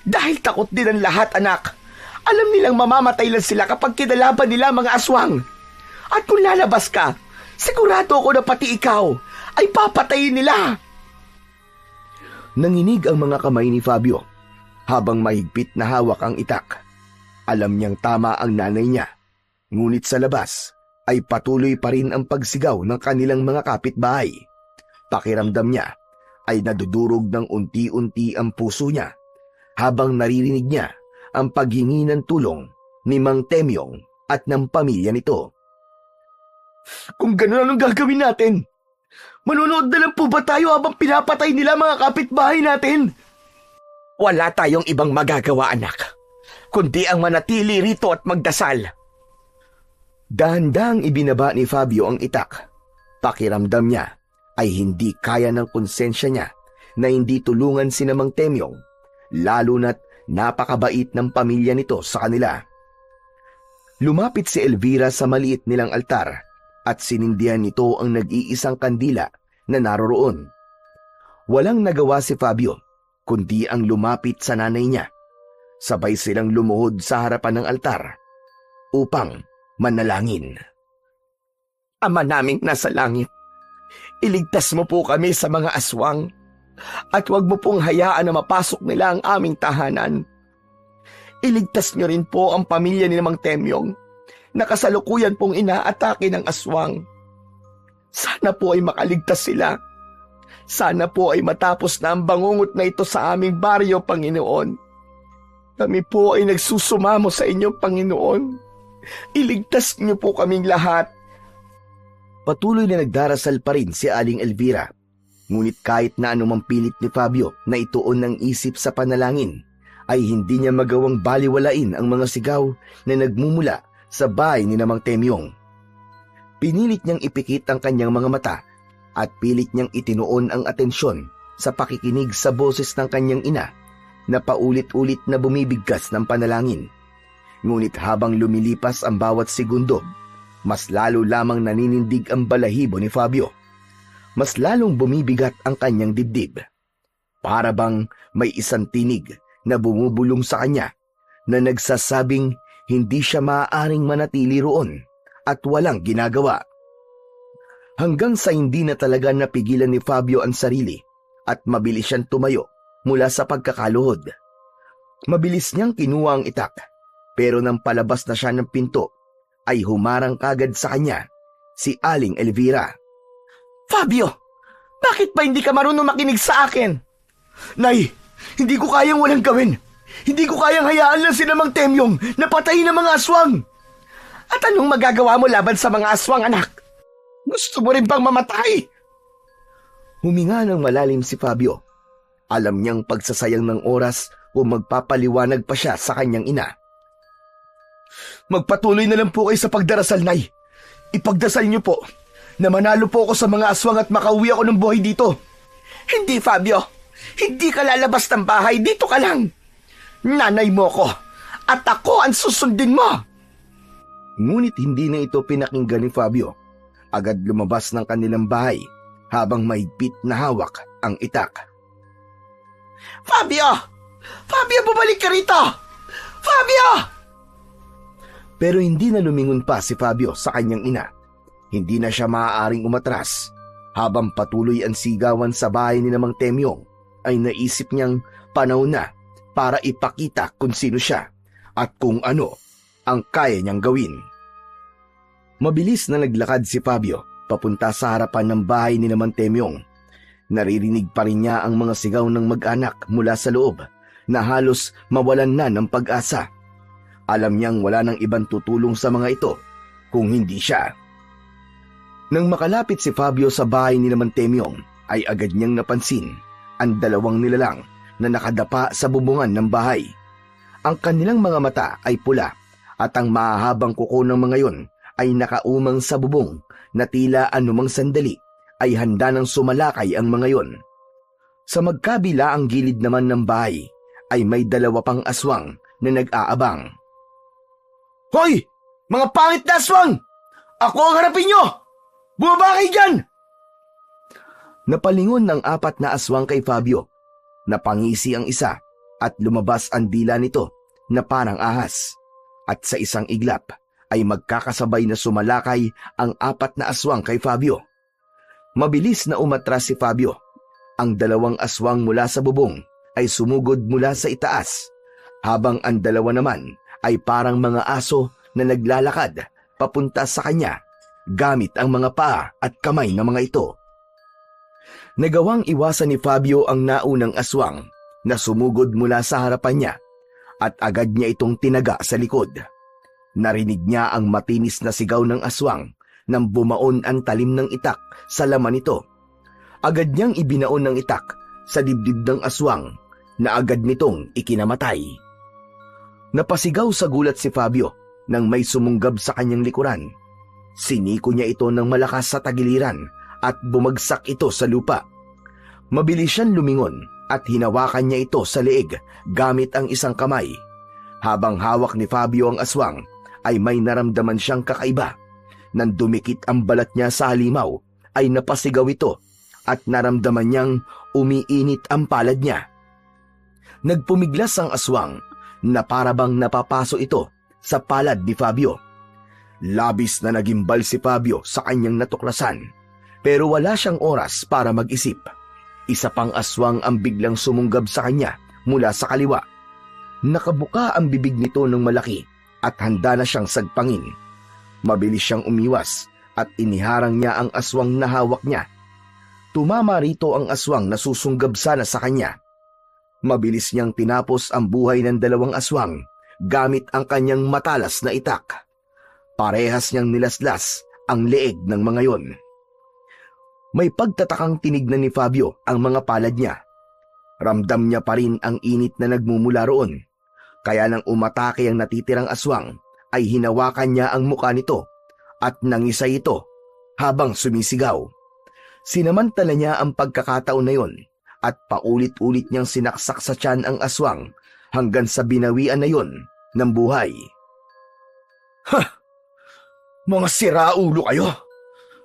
Dahil takot din ang lahat, anak. Alam nilang mamamatay lang sila kapag kinalaban nila mga aswang. At kung lalabas ka, sigurado ako na pati ikaw ay papatayin nila. Nanginig ang mga kamay ni Fabio habang mahigpit na hawak ang itak. Alam niyang tama ang nanay niya, ngunit sa labas ay patuloy pa rin ang pagsigaw ng kanilang mga kapitbahay. Pakiramdam niya ay nadudurog ng unti-unti ang puso niya habang naririnig niya ang paghingi ng tulong ni Mang Temyong at ng pamilya nito. Kung gano'n, anong gagawin natin? Manunood na lang po ba tayo habang pinapatay nila mga kapitbahay natin? Wala tayong ibang magagawa, anak, kundi ang manatili rito at magdasal. Dahan-dahang ibinaba ni Fabio ang itak. Pakiramdam niya ay hindi kaya ng konsensya niya na hindi tulungan si Mang Temyong, lalo na't napakabait ng pamilya nito sa kanila. Lumapit si Elvira sa maliit nilang altar at sinindihan nito ang nag-iisang kandila na naroroon. Walang nagawa si Fabio kundi ang lumapit sa nanay niya. Sabay silang lumuhod sa harapan ng altar upang manalangin. Ama naming nasa langit, iligtas mo po kami sa mga aswang at huwag mo pong hayaan na mapasok nila ang aming tahanan. Iligtas niyo rin po ang pamilya ni Mang Temyong na kasalukuyan pong inaatake ng aswang. Sana po ay makaligtas sila. Sana po ay matapos na ang bangungot na ito sa aming baryo, Panginoon. Kami po ay nagsusumamo sa inyo, Panginoon. Iligtas niyo po kaming lahat. Patuloy na nagdarasal pa rin si Aling Elvira. Ngunit kahit na anumang pilit ni Fabio na ituon ng isip sa panalangin, ay hindi niya magawang baliwalain ang mga sigaw na nagmumula sa bahay ni Mang Temyong. Pinilit niyang ipikit ang kanyang mga mata at pilit niyang itinuon ang atensyon sa pakikinig sa boses ng kanyang ina na paulit-ulit na bumibigkas ng panalangin. Ngunit habang lumilipas ang bawat segundo, mas lalo lamang naninindig ang balahibo ni Fabio. Mas lalong bumibigat ang kanyang dibdib. Para bang may isang tinig na bumubulong sa kanya na nagsasabing hindi siya maaaring manatili roon at walang ginagawa. Hanggang sa hindi na talaga napigilan ni Fabio ang sarili at mabilis siyang tumayo mula sa pagkakaluhod. Mabilis niyang kinuha ang itak, pero nang palabas na siya ng pinto ay humarang kagad sa kanya si Aling Elvira. Fabio, bakit ba hindi ka marunong makinig sa akin? Nay, hindi ko kayang walang gawin. Hindi ko kayang hayaan lang si Mang Temyong na patayin ng mga aswang. At anong magagawa mo laban sa mga aswang, anak? Gusto mo rin bang mamatay? Huminga ng malalim si Fabio. Alam niyang pagsasayang ng oras o magpapaliwanag pa siya sa kanyang ina. Magpatuloy na lang po kayo sa pagdarasal, Nay. Ipagdasal niyo po na manalo po ako sa mga aswang at makauwi ako ng buhay dito. Hindi, Fabio. Hindi ka lalabas ng bahay. Dito ka lang. Nanay mo ko at ako ang susundin mo. Ngunit hindi na ito pinakinggan ni Fabio. Agad lumabas ng kanilang bahay habang mahigpit na hawak ang itak. Fabio! Fabio, bumalik ka rito! Fabio! Pero hindi na lumingon pa si Fabio sa kanyang ina. Hindi na siya maaaring umatras. Habang patuloy ang sigawan sa bahay ni Mang Temyong, ay naisip niyang panahon na para ipakita kung sino siya at kung ano ang kaya niyang gawin. Mabilis na naglakad si Fabio papunta sa harapan ng bahay ni Temyong. Naririnig pa rin niya ang mga sigaw ng mag-anak mula sa loob na halos mawalan na ng pag-asa. Alam niyang wala nang ibang tutulong sa mga ito kung hindi siya. Nang makalapit si Fabio sa bahay ni Temyong ay agad niyang napansin ang dalawang nilalang na nakadapa sa bubungan ng bahay. Ang kanilang mga mata ay pula at ang mahahabang kuko ng mga yon ay nakaumang sa bubong na tila anumang sandali ay handa ng sumalakay ang mga yon. Sa magkabila ang gilid naman ng bahay ay may dalawa pang aswang na nag-aabang. "Hoy! Mga pangit na aswang! Ako ang harapin nyo! Bumaba kayo dyan!" Napalingon ng 4 na aswang kay Fabio. Napangisi ang isa at lumabas ang dila nito na parang ahas. At sa isang iglap ay magkakasabay na sumalakay ang 4 na aswang kay Fabio. Mabilis na umatras si Fabio. Ang dalawang aswang mula sa bubong ay sumugod mula sa itaas, habang ang dalawa naman ay parang mga aso na naglalakad papunta sa kanya gamit ang mga paa at kamay ng mga ito. Nagawang iwasan ni Fabio ang naunang aswang na sumugod mula sa harapan niya at agad niya itong tinaga sa likod. Narinig niya ang matinis na sigaw ng aswang nang bumaon ang talim ng itak sa laman nito. Agad niyang ibinaon ng itak sa dibdib ng aswang na agad nitong ikinamatay. Napasigaw sa gulat si Fabio nang may sumunggab sa kanyang likuran. Siniko niya ito ng malakas sa tagiliran at bumagsak ito sa lupa. Mabilis siyang lumingon at hinawakan niya ito sa leeg gamit ang isang kamay. Habang hawak ni Fabio ang aswang ay may naramdaman siyang kakaiba. Nang dumikit ang balat niya sa halimaw ay napasigaw ito at naramdaman niyang umiinit ang palad niya. Nagpumiglas ang aswang na parabang napapaso ito sa palad ni Fabio. Labis na nagimbal si Fabio sa kanyang natuklasan, pero wala siyang oras para mag-isip. Isa pang aswang ang biglang sumunggab sa kanya mula sa kaliwa. Nakabuka ang bibig nito ng malaki at handa na siyang sagpangin. Mabilis siyang umiwas at iniharang niya ang aswang na hawak niya. Tumama rito ang aswang na susunggab sana sa kanya. Mabilis niyang tinapos ang buhay ng dalawang aswang gamit ang kanyang matalas na itak. Parehas niyang nilaslas ang leeg ng mga yon. May pagtatakang tinignan ni Fabio ang mga palad niya. Ramdam niya pa rin ang init na nagmumula roon. Kaya nang umatake ang natitirang aswang, ay hinawakan niya ang muka nito at nangisay ito habang sumisigaw. Sinamantala niya ang pagkakataon na yon at paulit-ulit niyang sinaksak sa tiyan ang aswang hanggang sa binawian na yon ng buhay. "Ha! Mga siraulo kayo!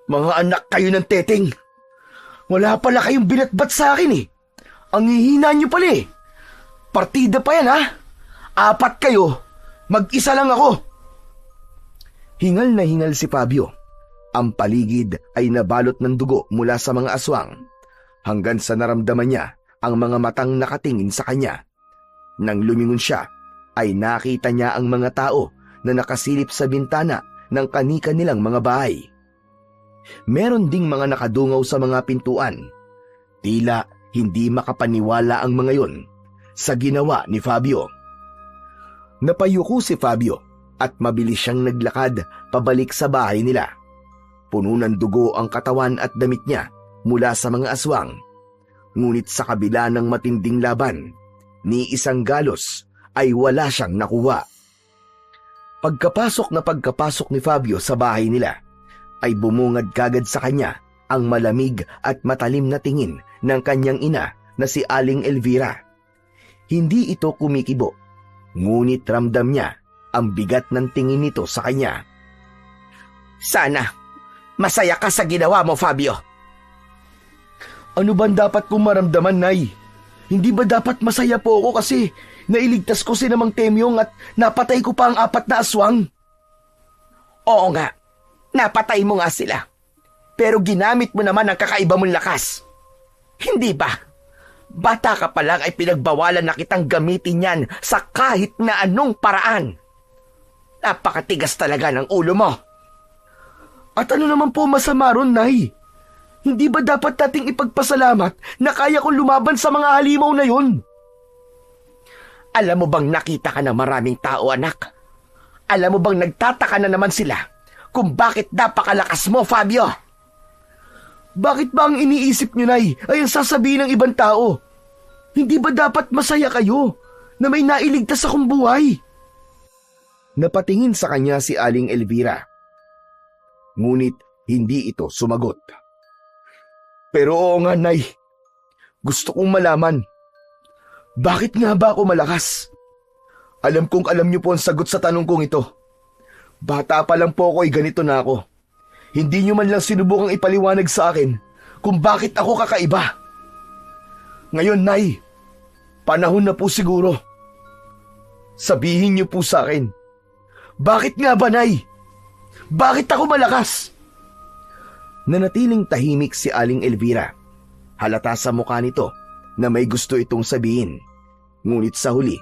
Mga anak kayo ng teteng! Wala pala kayong binatbat sa akin eh! Ang hihina niyo pala eh! Partida pa yan ha! 4 kayo! Mag-isa lang ako!" Hingal na hingal si Fabio. Ang paligid ay nabalot ng dugo mula sa mga aswang, hanggang sa naramdaman niya ang mga matang nakatingin sa kanya. Nang lumingon siya, ay nakita niya ang mga tao na nakasilip sa bintana ng kani-kanilang mga bahay. Meron ding mga nakadungaw sa mga pintuan. Tila hindi makapaniwala ang mga yon sa ginawa ni Fabio. Napayuko si Fabio at mabilis siyang naglakad pabalik sa bahay nila. Puno ng dugo ang katawan at damit niya mula sa mga aswang. Ngunit sa kabila ng matinding laban, ni isang galos ay wala siyang nakuha. Pagkapasok ni Fabio sa bahay nila, ay bumungad kagad sa kanya ang malamig at matalim na tingin ng kanyang ina na si Aling Elvira. Hindi ito kumikibo, ngunit ramdam niya ang bigat ng tingin nito sa kanya. "Sana masaya ka sa ginawa mo, Fabio." "Ano ba dapat kong maramdaman, Nay? Hindi ba dapat masaya po ako kasi nailigtas ko si Temyong at napatay ko pa ang 4 na aswang?" "Oo nga, napatay mo nga sila. Pero ginamit mo naman ang kakaiba mong lakas. Hindi ba? Bata ka pa lang ay pinagbawalan na kitang gamitin yan sa kahit na anong paraan. Napakatigas talaga ng ulo mo. At ano naman po masama ron, Nay? Hindi ba dapat nating ipagpasalamat na kaya kong lumaban sa mga halimaw na yun? Alam mo bang nakita ka ng maraming tao, anak? Alam mo bang nagtataka na naman sila kung bakit napakalakas mo, Fabio? Bakit ba ang iniisip nyo, Nay, ay ang sasabihin ng ibang tao? Hindi ba dapat masaya kayo na may nailigtas akong buhay? Napatingin sa kanya si Aling Elvira. Ngunit hindi ito sumagot. Pero oo nga, Nay. Gusto kong malaman. Bakit nga ba ako malakas? Alam kong alam niyo po ang sagot sa tanong kong ito. Bata pa lang po ako ay ganito na ako. Hindi niyo man lang sinubukang ipaliwanag sa akin kung bakit ako kakaiba. Ngayon, Nay, panahon na po siguro. Sabihin niyo po sa akin. Bakit nga ba, Nay? Bakit ako malakas? Nanatiling tahimik si Aling Elvira. Halata sa mukha nito na may gusto itong sabihin. Ngunit sa huli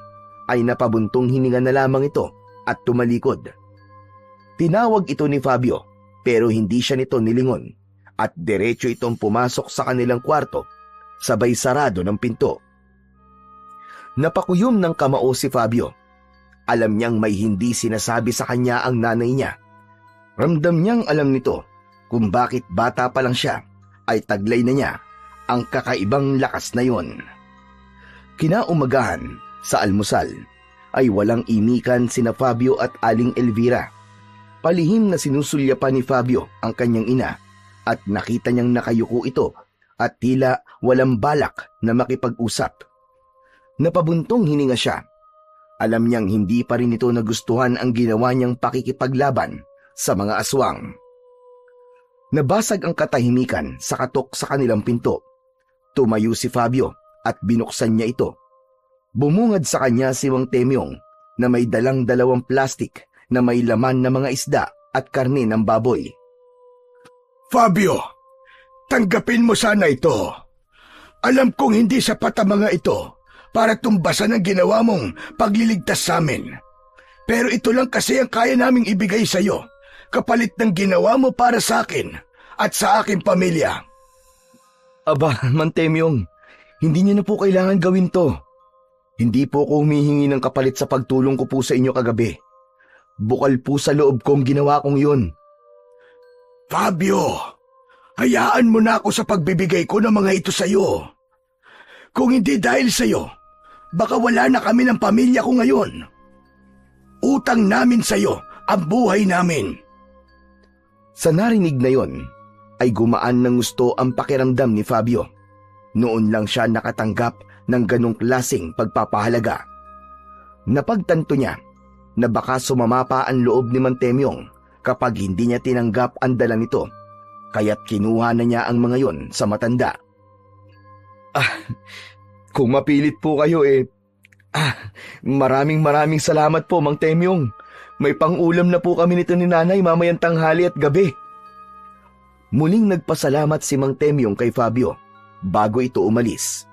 ay napabuntong hininga na lamang ito at tumalikod. Tinawag ito ni Fabio pero hindi siya nito nilingon at diretso itong pumasok sa kanilang kwarto sabay sarado ng pinto. Napakuyom ng kamao si Fabio. Alam niyang may hindi sinasabi sa kanya ang nanay niya. Ramdam niyang alam nito kung bakit bata pa lang siya ay taglay na niya ang kakaibang lakas na yon. Kinaumagahan sa almusal ay walang imikan sina Fabio at Aling Elvira. Palihim na sinusulyapan ni Fabio ang kanyang ina at nakita niyang nakayuko ito at tila walang balak na makipag-usap. Napabuntong hininga siya. Alam niyang hindi pa rin ito nagustuhan ang ginawa niyang pakikipaglaban sa mga aswang. Nabasag ang katahimikan sa katok sa kanilang pinto. Tumayo si Fabio at binuksan niya ito. Bumungad sa kanya si Mang Temyong na may dalang dalawang plastik na may laman na mga isda at karne ng baboy. Fabio, tanggapin mo sana ito. Alam kong hindi sapat ang mga ito para tumbasan ang ginawa mong pagliligtas sa amin. Pero ito lang kasi ang kaya naming ibigay sa iyo, kapalit ng ginawa mo para sa akin at sa aking pamilya. Aba, Mang Temyong, hindi niyo na po kailangan gawin to. Hindi po ako humihingi ng kapalit sa pagtulong ko po sa inyo kagabi. Bukal po sa loob kong ginawa kong yun. Fabio, hayaan mo na ako sa pagbibigay ko ng mga ito sa iyo. Kung hindi dahil sa iyo, baka wala na kami ng pamilya ko ngayon. Utang namin sa iyo ang buhay namin. Sa narinig na yon, ay gumaan ng gusto ang pakiramdam ni Fabio. Noon lang siya nakatanggap ng ganong klaseng pagpapahalaga. Napagtanto niya na baka sumamapa ang loob ni Mang Temyong kapag hindi niya tinanggap ang dala nito, kaya't kinuha na niya ang mga yon sa matanda. Kung mapilit po kayo maraming salamat po, Mang Temyong. May pang-ulam na po kami nito ni Nanay mamayang tanghali at gabi. Muling nagpasalamat si Mang Temyong kay Fabio bago ito umalis.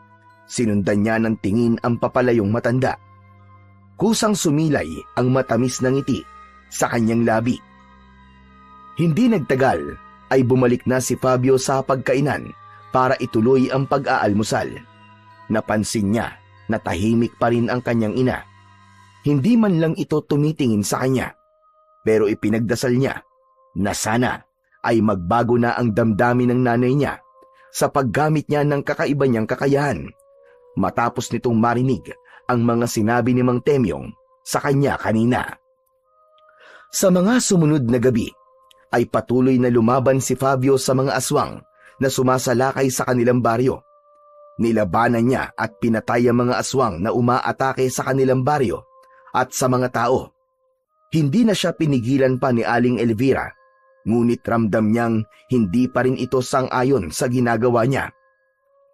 Sinundan niya ng tingin ang papalayong matanda. Kusang sumilay ang matamis na ngiti sa kanyang labi. Hindi nagtagal ay bumalik na si Fabio sa pagkainan para ituloy ang pag-aalmusal. Napansin niya na tahimik pa rin ang kanyang ina. Hindi man lang ito tumitingin sa kanya, pero ipinagdasal niya na sana ay magbago na ang damdamin ng nanay niya sa paggamit niya ng kakaiba niyang kakayahan matapos nitong marinig ang mga sinabi ni Mang Temyong sa kanya kanina. Sa mga sumunod na gabi ay patuloy na lumaban si Fabio sa mga aswang na sumasalakay sa kanilang baryo. Nilabanan niya at pinatay ang mga aswang na umaatake sa kanilang baryo at sa mga tao. Hindi na siya pinigilan pa ni Aling Elvira, ngunit ramdam niyang hindi pa rin ito sang-ayon sa ginagawa niya.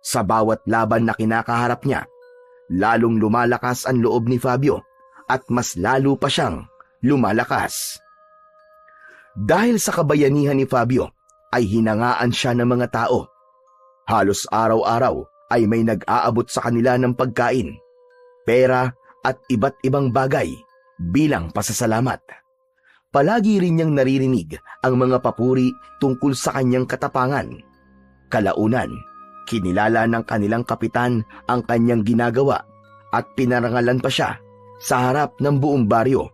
Sa bawat laban na kinakaharap niya, lalong lumalakas ang loob ni Fabio at mas lalo pa siyang lumalakas. Dahil sa kabayanihan ni Fabio ay hinangaan siya ng mga tao. Halos araw-araw ay may nag-aabot sa kanila ng pagkain, pera at iba't ibang bagay bilang pasasalamat. Palagi rin niyang naririnig ang mga papuri tungkol sa kanyang katapangan. Kalaunan, kinilala ng kanilang kapitan ang kanyang ginagawa at pinarangalan pa siya sa harap ng buong baryo.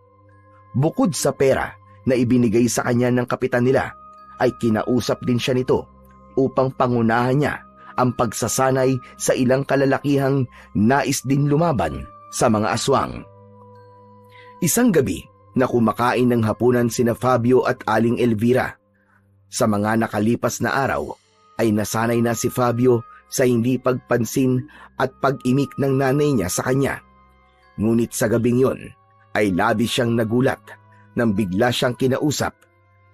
Bukod sa pera na ibinigay sa kanya ng kapitan nila, ay kinausap din siya nito upang pangunahan niya ang pagsasanay sa ilang kalalakihang nais din lumaban sa mga aswang. Isang gabi na kumakain ng hapunan sina Fabio at Aling Elvira. Sa mga nakalipas na araw ay nasanay na si Fabio sa hindi pagpansin at pag-imik ng nanay niya sa kanya. Ngunit sa gabing yon ay labis siyang nagulat nang bigla siyang kinausap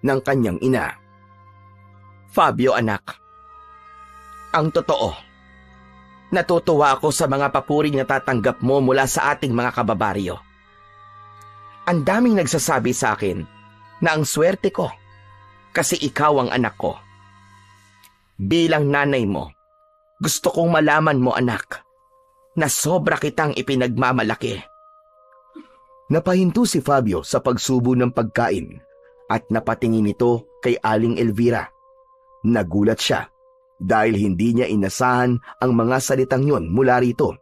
ng kanyang ina. Fabio anak, ang totoo, natutuwa ako sa mga papuring natatanggap mo mula sa ating mga kababaryo. Ang daming nagsasabi sa akin na ang swerte ko kasi ikaw ang anak ko. Bilang nanay mo, gusto kong malaman mo anak na sobra kitang ipinagmamalaki. Napahinto si Fabio sa pagsubo ng pagkain at napatingin ito kay Aling Elvira. Nagulat siya dahil hindi niya inasahan ang mga salitang yon mula rito.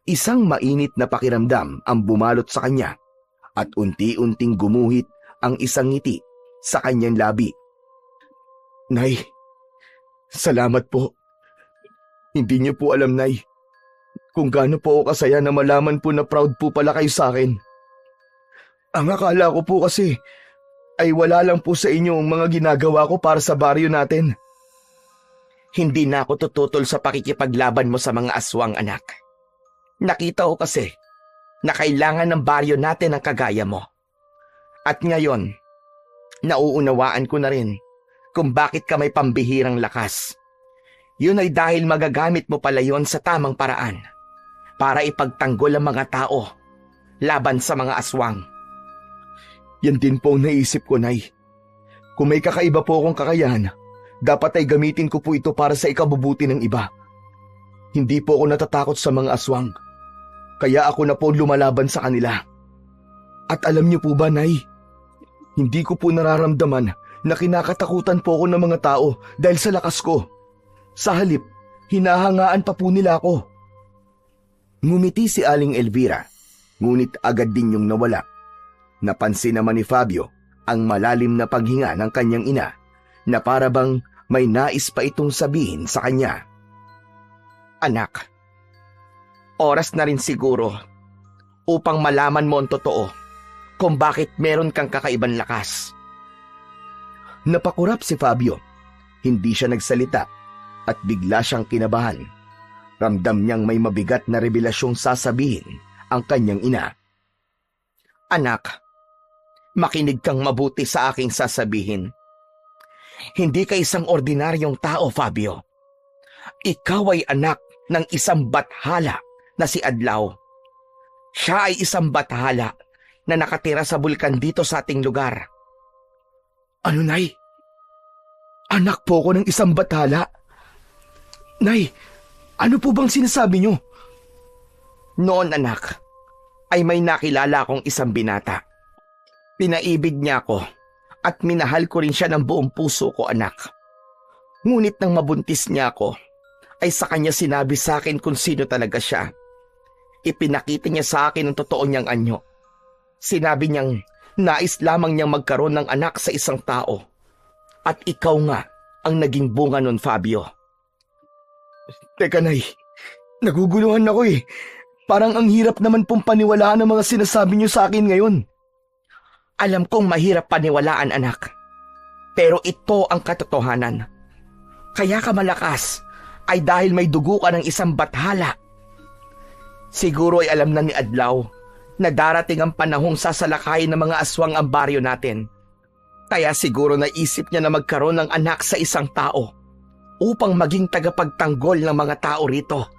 Isang mainit na pakiramdam ang bumalot sa kanya at unti-unting gumuhit ang isang ngiti sa kanyang labi. Nay, salamat po. Hindi niyo po alam, Nay, kung gaano po ako kasaya na malaman po na proud po pala kayo sa akin. Ang akala ko po kasi ay wala lang po sa inyo ang mga ginagawa ko para sa baryo natin. Hindi na ako tututol sa pakikipaglaban mo sa mga aswang anak. Nakita ko kasi na kailangan ng baryo natin ang kagaya mo. At ngayon, nauunawaan ko na rin kung bakit ka may pambihirang lakas. Yun ay dahil magagamit mo pala yon sa tamang paraan para ipagtanggol ang mga tao laban sa mga aswang. Yan din po ang naisip ko, Nay. Kung may kakaiba po akong kakayahan, dapat ay gamitin ko po ito para sa ikabubuti ng iba. Hindi po ako natatakot sa mga aswang, kaya ako na po lumalaban sa kanila. At alam niyo po ba, Nay, hindi ko po nararamdaman na kinakatakutan po ako ng mga tao dahil sa lakas ko. Sa halip, hinahangaan pa po nila ako. Ngumiti si Aling Elvira, ngunit agad din yung nawala. Napansin naman ni Fabio ang malalim na paghinga ng kanyang ina na para bang may nais pa itong sabihin sa kanya. Anak, oras na rin siguro upang malaman mo ang totoo kung bakit meron kang kakaibang lakas. Napakurap si Fabio. Hindi siya nagsalita at bigla siyang kinabahan. Ramdam niyang may mabigat na revelasyong sasabihin ang kanyang ina. Anak, makinig kang mabuti sa aking sasabihin. Hindi ka isang ordinaryong tao, Fabio. Ikaw ay anak ng isang bathala na si Adlaw. Siya ay isang bathala na nakatira sa bulkan dito sa ating lugar. Ano, Nay? Anak po ko ng isang bathala? Nay, ano po bang sinasabi niyo? Noon, anak, ay may nakilala akong isang binata. Pinaibig niya ako at minahal ko rin siya ng buong puso ko, anak. Ngunit nang mabuntis niya ako, ay sa kanya sinabi sa akin kung sino talaga siya. Ipinakita niya sa akin ang totoo niyang anyo. Sinabi niyang nais lamang niyang magkaroon ng anak sa isang tao. At ikaw nga ang naging bunga nun, Fabio. Teka, Nay, naguguluhan ako eh. Parang ang hirap naman pong paniwalaan ang mga sinasabi niyo sa akin ngayon. Alam kong mahirap paniwalaan, anak. Pero ito ang katotohanan. Kaya ka malakas ay dahil may dugo ka ng isang bathala. Siguro ay alam na ni Adlaw na darating ang panahong sasalakayin ng mga aswang ang baryo natin. Kaya siguro naisip niya na magkaroon ng anak sa isang tao upang maging tagapagtanggol ng mga tao rito.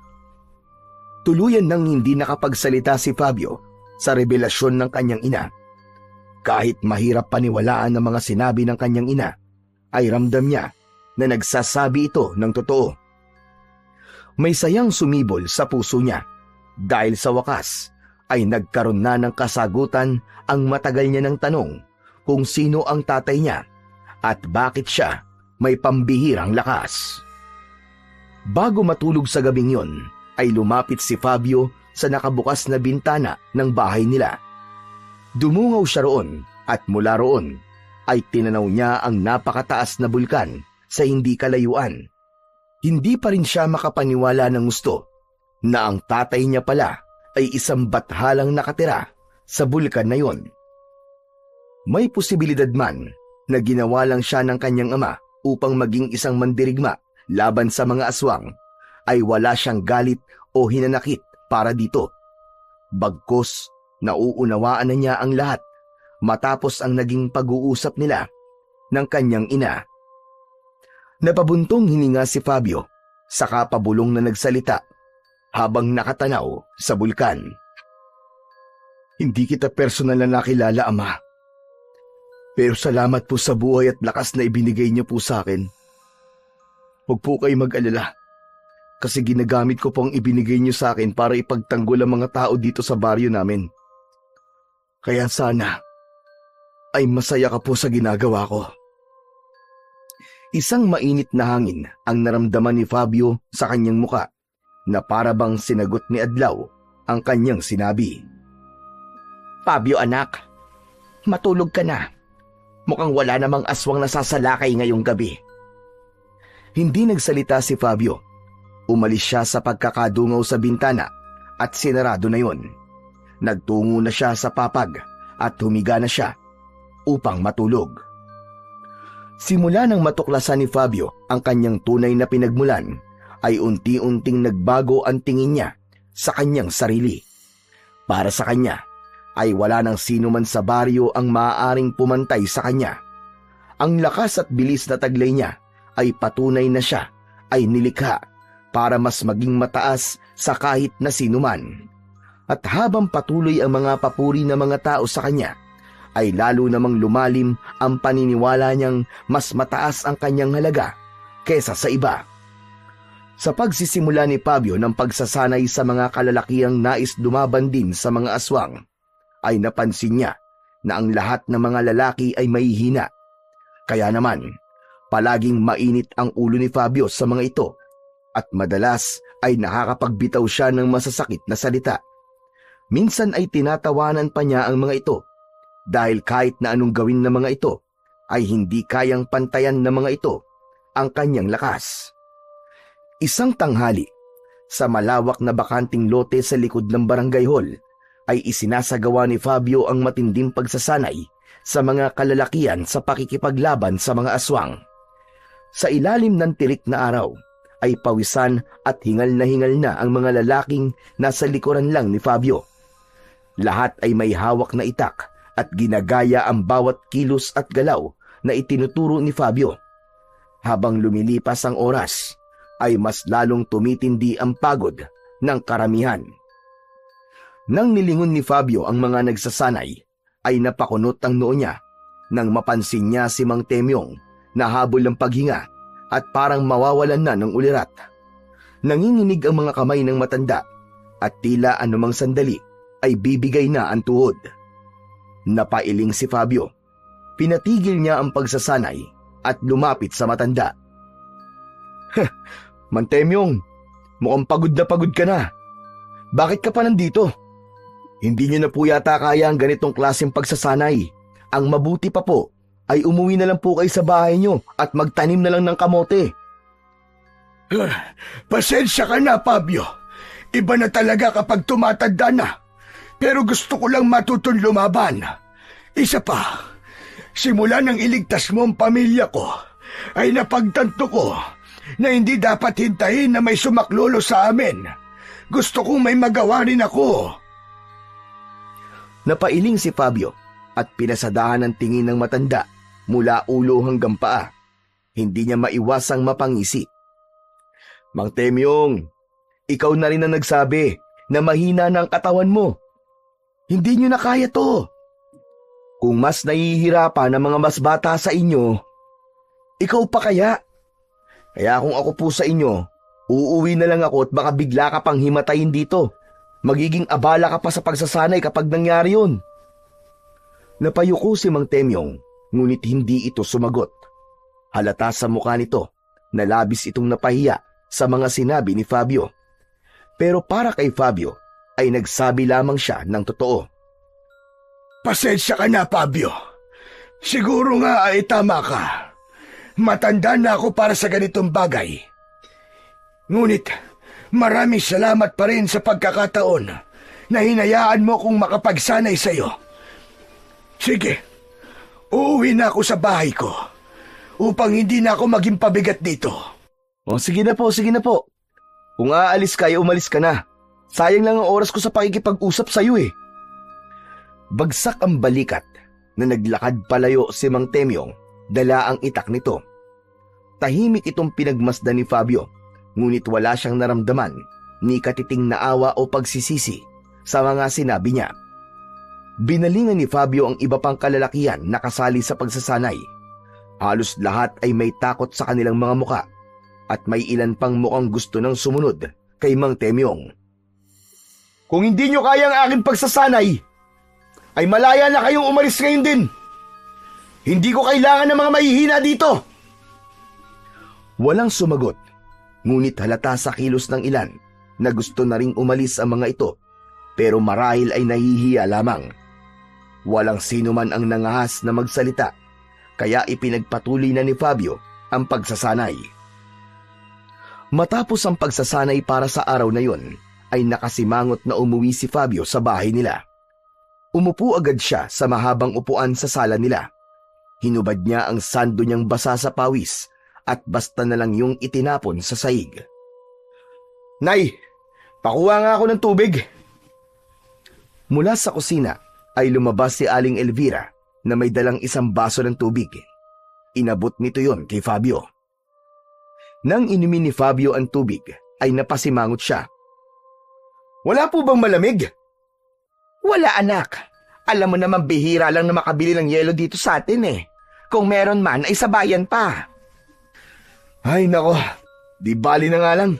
Tuluyan nang hindi nakapagsalita si Fabio sa revelasyon ng kanyang ina. Kahit mahirap paniwalaan ang mga sinabi ng kanyang ina, ay ramdam niya na nagsasabi ito ng totoo. May sayang sumibol sa puso niya dahil sa wakas ay nagkaroon na ng kasagutan ang matagal niya ng tanong kung sino ang tatay niya at bakit siya may pambihirang lakas. Bago matulog sa gabing yon, ay lumapit si Fabio sa nakabukas na bintana ng bahay nila. Dumungaw siya roon at mula roon ay tinanaw niya ang napakataas na bulkan sa hindi kalayuan. Hindi pa rin siya makapaniwala ng gusto na ang tatay niya pala ay isang bathalang nakatira sa bulkan na yon. May posibilidad man na ginawa lang siya ng kanyang ama upang maging isang mandirigma laban sa mga aswang, ay wala siyang galit o hinanakit para dito. Bagkus, nauunawaan na niya ang lahat matapos ang naging pag-uusap nila ng kanyang ina. Napabuntong hininga si Fabio, saka pabulong na nagsalita habang nakatanaw sa bulkan. Hindi kita personal na nakilala, Ama. Pero salamat po sa buhay at lakas na ibinigay niyo po sa akin. Huwag po kayo mag-alala, kasi ginagamit ko po ang ibinigay niyo sa akin para ipagtanggol ang mga tao dito sa baryo namin. Kaya sana ay masaya ka po sa ginagawa ko. Isang mainit na hangin ang naramdaman ni Fabio sa kanyang muka na para bang sinagot ni Adlaw ang kanyang sinabi. Fabio anak, matulog ka na. Mukhang wala namang aswang nasasalakay ngayong gabi. Hindi nagsalita si Fabio. Umalis siya sa pagkakadungaw sa bintana at sinarado na yon. Nagtungo na siya sa papag at humiga na siya upang matulog. Simula nang matuklasan ni Fabio ang kanyang tunay na pinagmulan, ay unti-unting nagbago ang tingin niya sa kanyang sarili. Para sa kanya, ay wala nang sino man sa baryo ang maaaring pumantay sa kanya. Ang lakas at bilis na taglay niya ay patunay na siya ay nilikha para mas maging mataas sa kahit na sino man. At habang patuloy ang mga papuri ng mga tao sa kanya, ay lalo namang lumalim ang paniniwala niyang mas mataas ang kanyang halaga kesa sa iba. Sa pagsisimula ni Fabio ng pagsasanay sa mga kalalakihang nais dumaban din sa mga aswang, ay napansin niya na ang lahat ng mga lalaki ay mahihina. Kaya naman, palaging mainit ang ulo ni Fabio sa mga ito at madalas ay nakakapagbitaw siya ng masasakit na salita. Minsan ay tinatawanan pa niya ang mga ito dahil kahit na anong gawin ng mga ito ay hindi kayang pantayan ng mga ito ang kanyang lakas. Isang tanghali, sa malawak na bakanting lote sa likod ng barangay hall, ay isinasagawa ni Fabio ang matinding pagsasanay sa mga kalalakian sa pakikipaglaban sa mga aswang. Sa ilalim ng tirik na araw, ay pawisan at hingal na ang mga lalaking nasa likuran lang ni Fabio. Lahat ay may hawak na itak at ginagaya ang bawat kilos at galaw na itinuturo ni Fabio. Habang lumilipas ang oras, ay mas lalong tumitindi ang pagod ng karamihan. Nang nilingon ni Fabio ang mga nagsasanay, ay napakunot ang noo niya nang mapansin niya si Mang Temyong na habol ng paghinga at parang mawawalan na ng ulirat. Nanginginig ang mga kamay ng matanda at tila anumang sandali ay bibigay na ang tuhod. Napailing si Fabio. Pinatigil niya ang pagsasanay at lumapit sa matanda. Mang Temyong, mukhang pagod ka na. Bakit ka pa nandito? Hindi niyo na po yata kaya ang ganitong klaseng pagsasanay. Ang mabuti pa po ay umuwi na lang po kayo sa bahay niyo at magtanim na lang ng kamote. Pasensya ka na, Fabio. Iba na talaga kapag tumatanda na. Pero gusto ko lang matutong lumaban. Isa pa, simula nang iligtas mo ang pamilya ko, ay napagtanto ko na hindi dapat hintayin na may sumaklolo sa amin. Gusto kong may magawa rin ako. Napailing si Fabio at pinasadahan ng tingin ng matanda mula ulo hanggang paa. Hindi niya maiwasang mapangisi. Mang Temyong, ikaw na rin ang nagsabi na mahina na ang katawan mo. Hindi niyo na kaya to. Kung mas nahihirapan ang mga mas bata sa inyo, ikaw pa kaya? Kaya kung ako po sa inyo, Uuwi na lang ako at baka bigla ka pang himatayin dito. Magiging abala ka pa sa pagsasanay kapag nangyari yun. Napayuko si Mang Temyong, ngunit hindi ito sumagot. Halata sa mukha nito na labis itong napahiya sa mga sinabi ni Fabio. Pero para kay Fabio ay nagsabi lamang siya ng totoo. Pasensya ka na, Fabio. Siguro nga ay tama ka. Matanda na ako para sa ganitong bagay. Ngunit maraming salamat pa rin sa pagkakataon na hinayaan mo kong makapagsanay sa iyo. Sige, uuwi na ako sa bahay ko upang hindi na ako maging pabigat dito. O sige na po, sige na po. Kung aalis ka, umalis ka na. Sayang lang ang oras ko sa pakikipag-usap sa iyo eh. Bagsak ang balikat na naglakad palayo si Mang Temyong, dala ang itak nito. Tahimik itong pinagmasdan ni Fabio, ngunit wala siyang naramdaman ni katiting na awa o pagsisisi sa mga sinabi niya. Binalingan ni Fabio ang iba pang kalalakihan na kasali sa pagsasanay. Halos lahat ay may takot sa kanilang mga muka at may ilan pang mukhang gusto ng sumunod kay Mang Temyong. Kung hindi nyo kaya ang aking pagsasanay, ay malaya na kayong umalis ngayon din. Hindi ko kailangan ng mga mahihina dito. Walang sumagot, ngunit halata sa kilos ng ilan na gusto na ring umalis ang mga ito, pero marahil ay nahihiya lamang. Walang sino man ang nangahas na magsalita, kaya ipinagpatuloy na ni Fabio ang pagsasanay. Matapos ang pagsasanay para sa araw na yon, ay nakasimangot na umuwi si Fabio sa bahay nila. Umupo agad siya sa mahabang upuan sa sala nila. Hinubad niya ang sando niyang basa sa pawis at basta na lang yung itinapon sa saig. Nay, pakuha nga ako ng tubig. Mula sa kusina ay lumabas si Aling Elvira na may dalang isang baso ng tubig. Inabot nito yon kay Fabio. Nang inumin ni Fabio ang tubig ay napasimangot siya. Wala po bang malamig? Wala anak. Alam mo naman bihira lang na makabili ng yelo dito sa atin eh. Kung meron man ay sabayan pa. Ay nako, di bali na nga lang.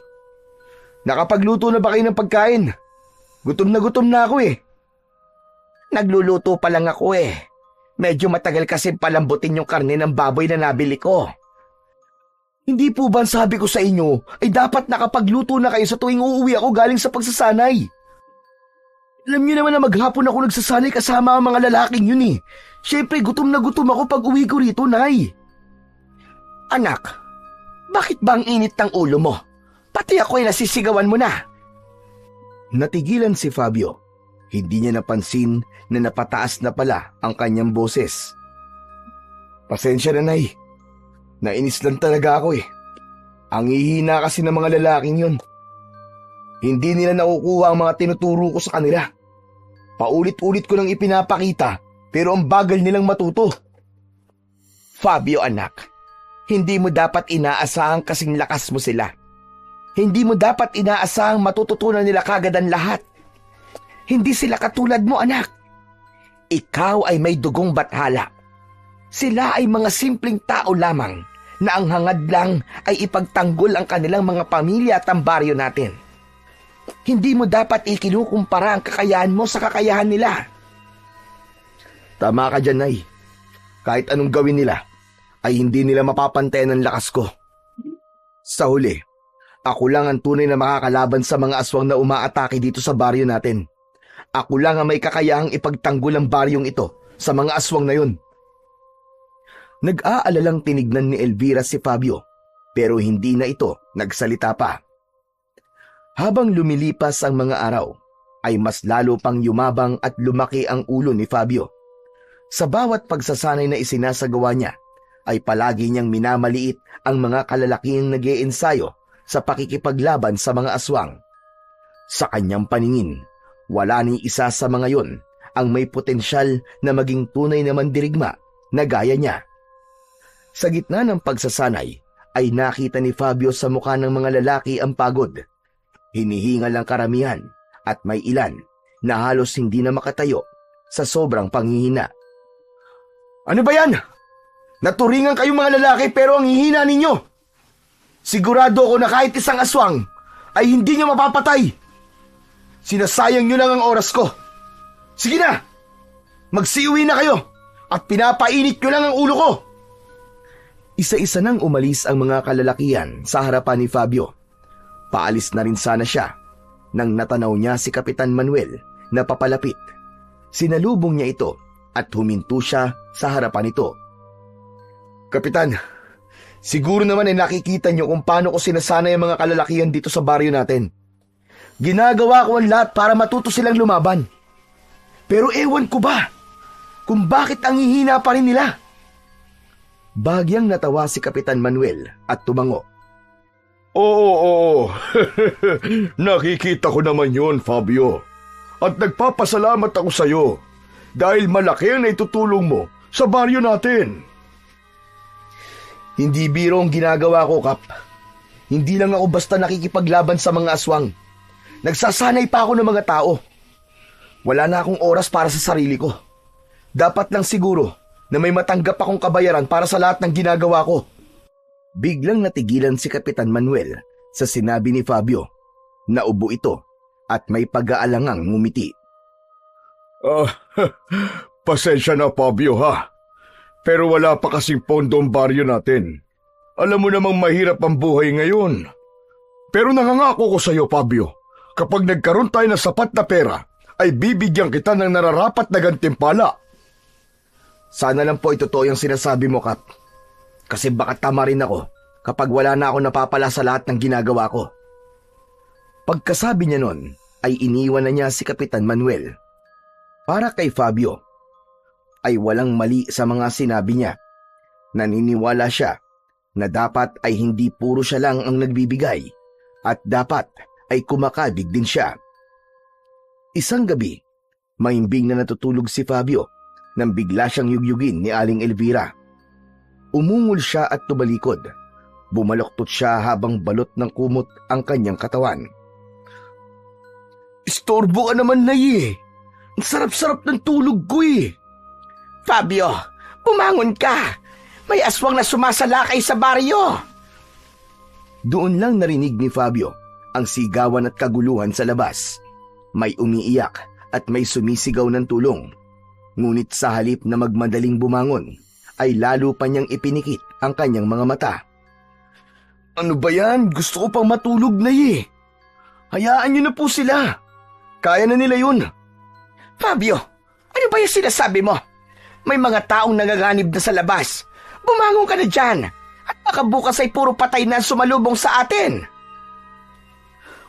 Nakapagluto na ba kayo ng pagkain? Gutom na ako eh. Nagluluto pa lang ako eh. Medyo matagal kasi palambutin yung karne ng baboy na nabili ko. Hindi po ba sabi ko sa inyo ay dapat nakapagluto na kayo sa tuwing uuwi ako galing sa pagsasanay? Alam niyo naman na maghapon ako nagsasanay kasama ang mga lalaking yun eh. Siyempre gutom na gutom ako pag uwi ko rito, Nay. Anak, bakit ba ang init ng ulo mo? Pati ako ay nasisigawan mo na. Natigilan si Fabio. Hindi niya napansin na napataas na pala ang kanyang boses. Pasensya na, Nay. Nainis lang talaga ako eh. Ang hihina kasi ng mga lalaking yun. Hindi nila nakukuha ang mga tinuturo ko sa kanila. Paulit-ulit ko nang ipinapakita pero ang bagal nilang matuto. Fabio anak, hindi mo dapat inaasahang kasing lakas mo sila. Hindi mo dapat inaasahang matututunan nila kagad ang lahat. Hindi sila katulad mo anak. Ikaw ay may dugong bathala. Sila ay mga simpleng tao lamang na ang hangad lang ay ipagtanggol ang kanilang mga pamilya at ang baryo natin. Hindi mo dapat ikinukumpara ang kakayahan mo sa kakayahan nila. Tama ka dyan, Nay. Kahit anong gawin nila, ay hindi nila mapapantayan ang lakas ko. Sa huli, ako lang ang tunay na makakalaban sa mga aswang na umaatake dito sa baryo natin. Ako lang ang may kakayahang ipagtanggol ang baryong ito sa mga aswang na yun. Nag-aalalang tinignan ni Elvira si Fabio, pero hindi na ito nagsalita pa. Habang lumilipas ang mga araw, ay mas lalo pang yumabang at lumaki ang ulo ni Fabio. Sa bawat pagsasanay na isinasagawa niya, ay palagi niyang minamaliit ang mga kalalaking nag-iensayo sa pakikipaglaban sa mga aswang. Sa kanyang paningin, wala ni isa sa mga yon ang may potensyal na maging tunay na mandirigma na gaya niya. Sa gitna ng pagsasanay, ay nakita ni Fabio sa mukha ng mga lalaki ang pagod. Hinihingal ang karamihan at may ilan na halos hindi na makatayo sa sobrang panghihina. Ano ba yan? Naturingan kayong mga lalaki pero ang hihina ninyo. Sigurado ako na kahit isang aswang ay hindi niyo mapapatay. Sinasayang niyo lang ang oras ko. Sige na! Magsiuwi na kayo at pinapainit niyo lang ang ulo ko. Isa-isa nang umalis ang mga kalalakihan sa harapan ni Fabio. Paalis na rin sana siya nang natanaw niya si Kapitan Manuel na papalapit. Sinalubong niya ito at huminto siya sa harapan nito. Kapitan, siguro naman ay nakikita niyo kung paano ko sinasanay ang mga kalalakihan dito sa baryo natin. Ginagawa ko ang lahat para matuto silang lumaban. Pero ewan ko ba kung bakit ang hihina pa rin nila. Bagyang natawa si Kapitan Manuel at tumango. Oo. Nakikita ko naman yun, Fabio. At nagpapasalamat ako sa iyo dahil malaki ang naitutulong mo sa baryo natin. Hindi biro ang ginagawa ko, Kap. Hindi lang ako basta nakikipaglaban sa mga aswang. Nagsasanay pa ako ng mga tao. Wala na akong oras para sa sarili ko. Dapat lang siguro na may matanggap akong kabayaran para sa lahat ng ginagawa ko. Biglang natigilan si Kapitan Manuel sa sinabi ni Fabio. Naubo ito at may pag-aalangang ngumiti. Pasensya na, Fabio, ha? Pero wala pa kasing pondo ang baryo natin. Alam mo namang mahirap ang buhay ngayon. Pero nangangako ko sa iyo, Fabio, kapag nagkaroon tayo ng sapat na pera, ay bibigyan kita ng nararapat na gantimpala. Sana lang po ito yung sinasabi mo, Kap. Kasi baka tama rin ako kapag wala na ako napapala sa lahat ng ginagawa ko. Pagkasabi niya nun, ay iniwan na niya si Kapitan Manuel. Para kay Fabio, ay walang mali sa mga sinabi niya. Naniniwala siya na dapat ay hindi puro siya lang ang nagbibigay at dapat ay kumakabig din siya. Isang gabi, mahimbing na natutulog si Fabio nang bigla siyang yugyugin ni Aling Elvira. Umungol siya at tumalikod. Bumaloktot siya habang balot ng kumot ang kanyang katawan. Istorbo ka naman, Nay, eh. Ang sarap-sarap ng tulog ko, eh. Fabio, bumangon ka! May aswang na sumasalakay sa baryo! Doon lang narinig ni Fabio ang sigawan at kaguluhan sa labas. May umiiyak at may sumisigaw ng tulong. Ngunit sa halip na magmadaling bumangon, ay lalo pa niyang ipinikit ang kanyang mga mata. Ano ba yan? Gusto ko pang matulog, Nay, eh. Hayaan niyo na po sila. Kaya na nila yun. Fabio, ano ba yung sinasabi mo? May mga taong nangaganib na sa labas. Bumangon ka na dyan. At baka bukas ay puro patay na sumalubong sa atin.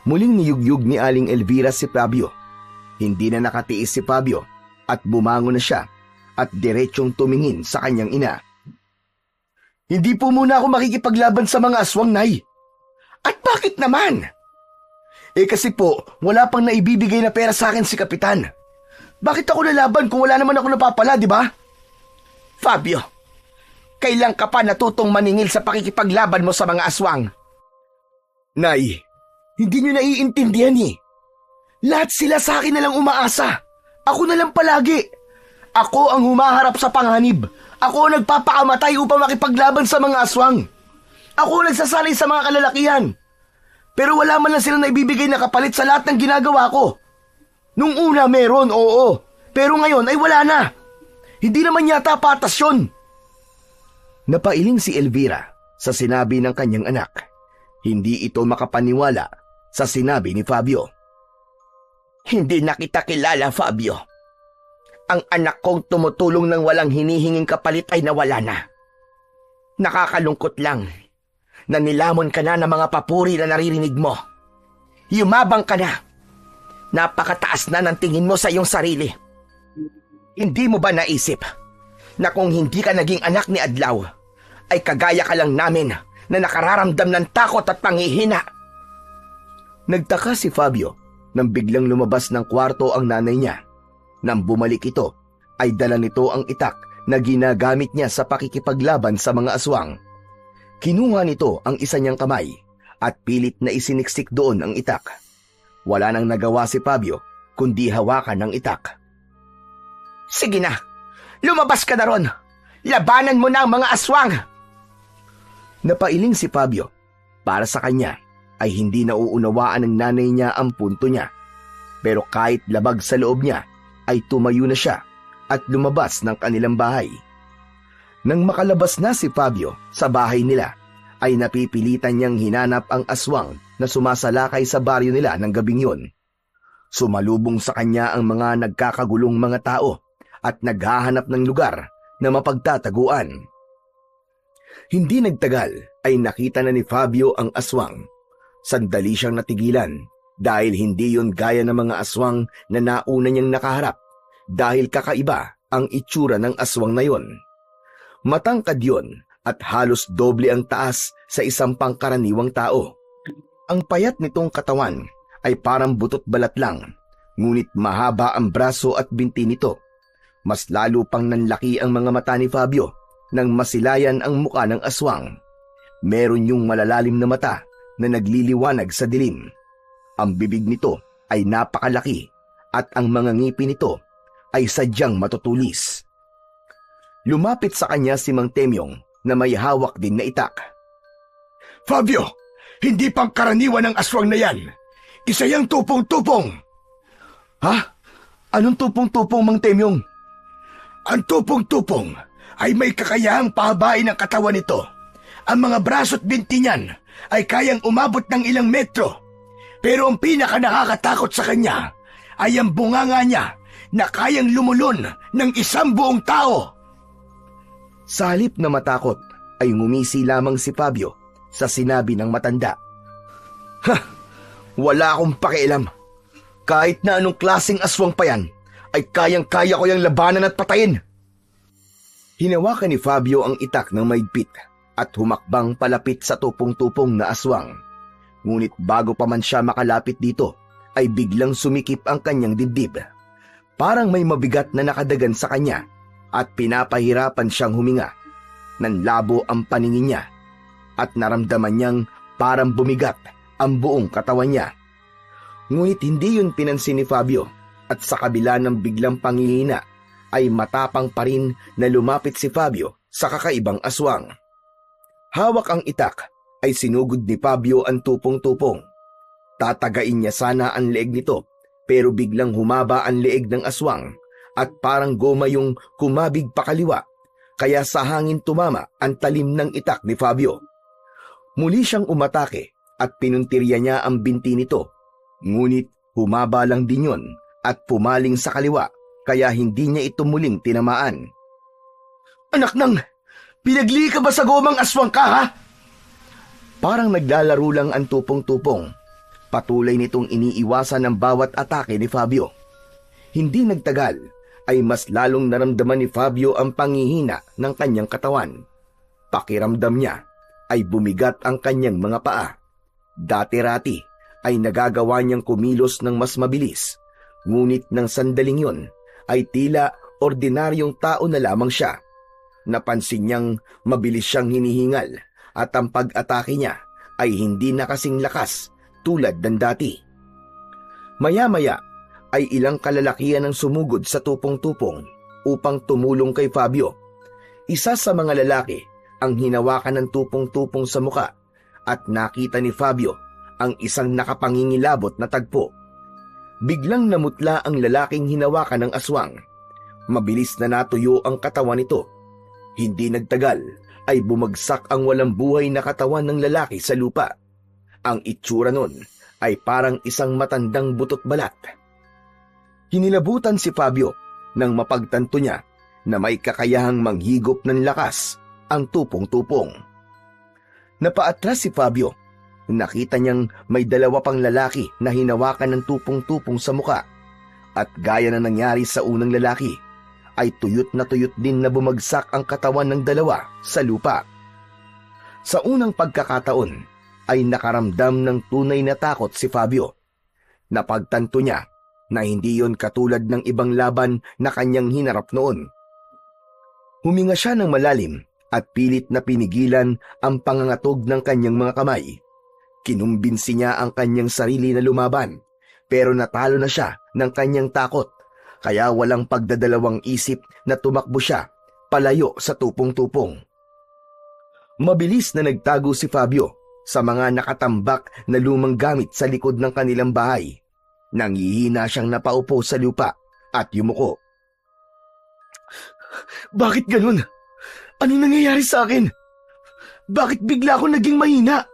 Muling niyugyug ni Aling Elvira si Fabio. Hindi na nakatiis si Fabio at bumangon na siya at diretsyong tumingin sa kanyang ina. Hindi po muna ako makikipaglaban sa mga aswang, Nay. At bakit naman? Kasi po, wala pang naibibigay na pera sa akin si Kapitan. Bakit ako lalaban kung wala naman ako napapala, di ba? Fabio, kailan ka pa natutong maningil sa pakikipaglaban mo sa mga aswang? Nay, hindi niyo naiintindihan eh. Lahat sila sa akin na lang umaasa. Ako na lang palagi. Ako ang humaharap sa panganib. Ako ang nagpapakamatay upang makipaglaban sa mga aswang. Ako ang nagsasalay sa mga kalalakihan. Pero wala man lang silang naibibigay na kapalit sa lahat ng ginagawa ko. Nung una meron, oo. Pero ngayon ay wala na. Hindi naman yata patas yun. Napailing si Elvira sa sinabi ng kanyang anak. Hindi ito makapaniwala sa sinabi ni Fabio. Hindi na kita kilala, Fabio. Ang anak kong tumutulong ng walang hinihinging kapalit ay nawala na. Nakakalungkot lang na nilamon ka na ng mga papuri na naririnig mo. Yumabang ka na. Napakataas na ng tingin mo sa iyong sarili. Hindi mo ba naisip na kung hindi ka naging anak ni Adlaw, ay kagaya ka lang namin na nakararamdam ng takot at panghihina? Nagtaka si Fabio nang biglang lumabas ng kwarto ang nanay niya. Nang bumalik ito, ay dala nito ang itak na ginagamit niya sa pakikipaglaban sa mga aswang. Kinuha nito ang isa niyang kamay at pilit na isiniksik doon ang itak. Wala nang nagawa si Fabio kundi hawakan ang itak. Sige na, lumabas ka na ron. Labanan mo na ang mga aswang. Napailing si Fabio Para sa kanya ay hindi nauunawaan ng nanay niya ang punto niya. Pero kahit labag sa loob niya ay tumayo na siya at lumabas ng kanilang bahay. Nang makalabas na si Fabio sa bahay nila ay napipilitan niyang hinanap ang aswang na sumasalakay sa baryo nila ng gabing yun. Sumalubong sa kanya ang mga nagkakagulong mga tao at naghahanap ng lugar na mapagtataguan. Hindi nagtagal ay nakita na ni Fabio ang aswang. Sandali siyang natigilan dahil hindi yun gaya ng mga aswang na nauna niyang nakaharap dahil kakaiba ang itsura ng aswang na yun. Matangkad yun at halos doble ang taas sa isang pangkaraniwang tao. Ang payat nitong katawan ay parang butot balat lang, ngunit mahaba ang braso at binti nito. Mas lalo pang nanlaki ang mga mata ni Fabio nang masilayan ang muka ng aswang. Meron yung malalalim na mata na nagliliwanag sa dilim. Ang bibig nito ay napakalaki at ang mga ngipin nito ay sadyang matutulis. Lumapit sa kanya si Mang Temyong na may hawak din na itak. Fabio, hindi pang karaniwan ang aswang na yan. Isa yang tupong-tupong. Ha? Anong tupong-tupong, Mang Temyong? Ang tupong-tupong ay may kakayahang pahabain ang katawan nito. Ang mga braso at binti niyan ay kayang umabot ng ilang metro. Pero ang pinaka nakakatakot sa kanya ay ang bunganga niya na kayang lumulon ng isang buong tao. Sa halip na matakot ay ngumisi lamang si Fabio sa sinabi ng matanda. Ha! Wala akong pakialam. Kahit na anong klaseng aswang pa yan, ay kayang-kaya ko yung labanan at patayin. Hinawakan ni Fabio ang itak ng maigpit at humakbang palapit sa tupong-tupong na aswang. Ngunit bago pa man siya makalapit dito, ay biglang sumikip ang kanyang dibdib. Parang may mabigat na nakadagan sa kanya at pinapahirapan siyang huminga. Nanlabo ang paningin niya at naramdaman niyang parang bumigat ang buong katawan niya. Ngunit hindi yun pinansin ni Fabio at sa kabila ng biglang pangihina ay matapang pa rin na lumapit si Fabio sa kakaibang aswang. Hawak ang itak ay sinugod ni Fabio ang tupong-tupong. Tatagain niya sana ang leeg nito pero biglang humaba ang leeg ng aswang at parang goma yung kumabig pakaliwa kaya sa hangin tumama ang talim ng itak ni Fabio. Muli siyang umatake at pinuntirya niya ang binti nito. Ngunit humaba lang din yun at pumaling sa kaliwa kaya hindi niya ito muling tinamaan. Anak nang, pinagli ka ba sa gomang aswang ka, ha? Parang naglalaro lang ang tupong-tupong. Patuloy nitong iniiwasan ang bawat atake ni Fabio. Hindi nagtagal ay mas lalong naramdaman ni Fabio ang pangihina ng kanyang katawan. Pakiramdam niya ay bumigat ang kanyang mga paa. Dati-rati ay nagagawa niyang kumilos ng mas mabilis. Ngunit ng sandaling yun ay tila ordinaryong tao na lamang siya. Napansin niyang mabilis siyang hinihingal at ang pag-atake niya ay hindi na kasing lakas tulad ng dati. Maya-maya ay ilang kalalakihan ang sumugod sa tupong-tupong upang tumulong kay Fabio. Isa sa mga lalaki ang hinawakan ng tupong-tupong sa muka at nakita ni Fabio ang isang nakapangingilabot na tagpo. Biglang namutla ang lalaking hinawakan ng aswang. Mabilis na natuyo ang katawan nito. Hindi nagtagal ay bumagsak ang walang buhay na katawan ng lalaki sa lupa. Ang itsura nun ay parang isang matandang butot balat. Hinilabutan si Fabio nang mapagtanto niya na may kakayahang manghigop ng lakas ang tupong-tupong. Napaatras si Fabio. Nakita niyang may dalawa pang lalaki na hinawakan ng tupong-tupong sa muka. At gaya na nangyari sa unang lalaki, ay tuyot na tuyot din na bumagsak ang katawan ng dalawa sa lupa. Sa unang pagkakataon, ay nakaramdam ng tunay na takot si Fabio. Napagtanto niya na hindi yon katulad ng ibang laban na kanyang hinarap noon. Huminga siya ng malalim at pilit na pinigilan ang pangangatog ng kanyang mga kamay. Kinumbinsi niya ang kanyang sarili na lumaban, pero natalo na siya ng kanyang takot, kaya walang pagdadalawang isip na tumakbo siya palayo sa tupong-tupong. Mabilis na nagtago si Fabio sa mga nakatambak na lumang gamit sa likod ng kanilang bahay. Nangihina siyang napaupo sa lupa at yumuko. Bakit ganun? Ano nangyayari sa akin? Bakit bigla ako naging mahina?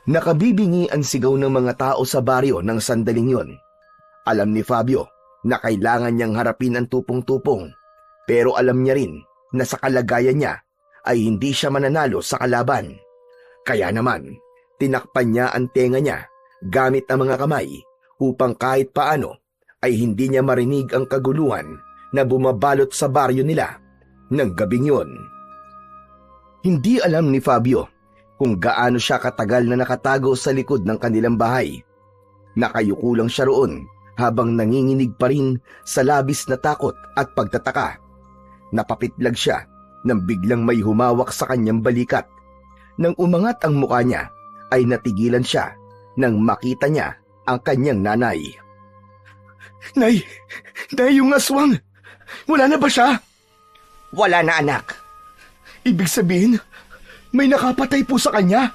Nakabibingi ang sigaw ng mga tao sa baryo ng sandaling yon. Alam ni Fabio na kailangan niyang harapin ang tupong-tupong, pero alam niya rin na sa kalagayan niya ay hindi siya mananalo sa kalaban. Kaya naman, tinakpan niya ang tenga niya gamit ang mga kamay upang kahit paano ay hindi niya marinig ang kaguluhan na bumabalot sa baryo nila ng gabing yon. Hindi alam ni Fabio kung gaano siya katagal na nakatago sa likod ng kanilang bahay. Nakayuko lang siya roon habang nanginginig pa rin sa labis na takot at pagtataka. Napapitlag siya nang biglang may humawak sa kanyang balikat. Nang umangat ang mukha niya, ay natigilan siya nang makita niya ang kanyang nanay. Nay, yung aswang, wala na ba siya? Wala na, anak. Ibig sabihin, may nakapatay po sa kanya?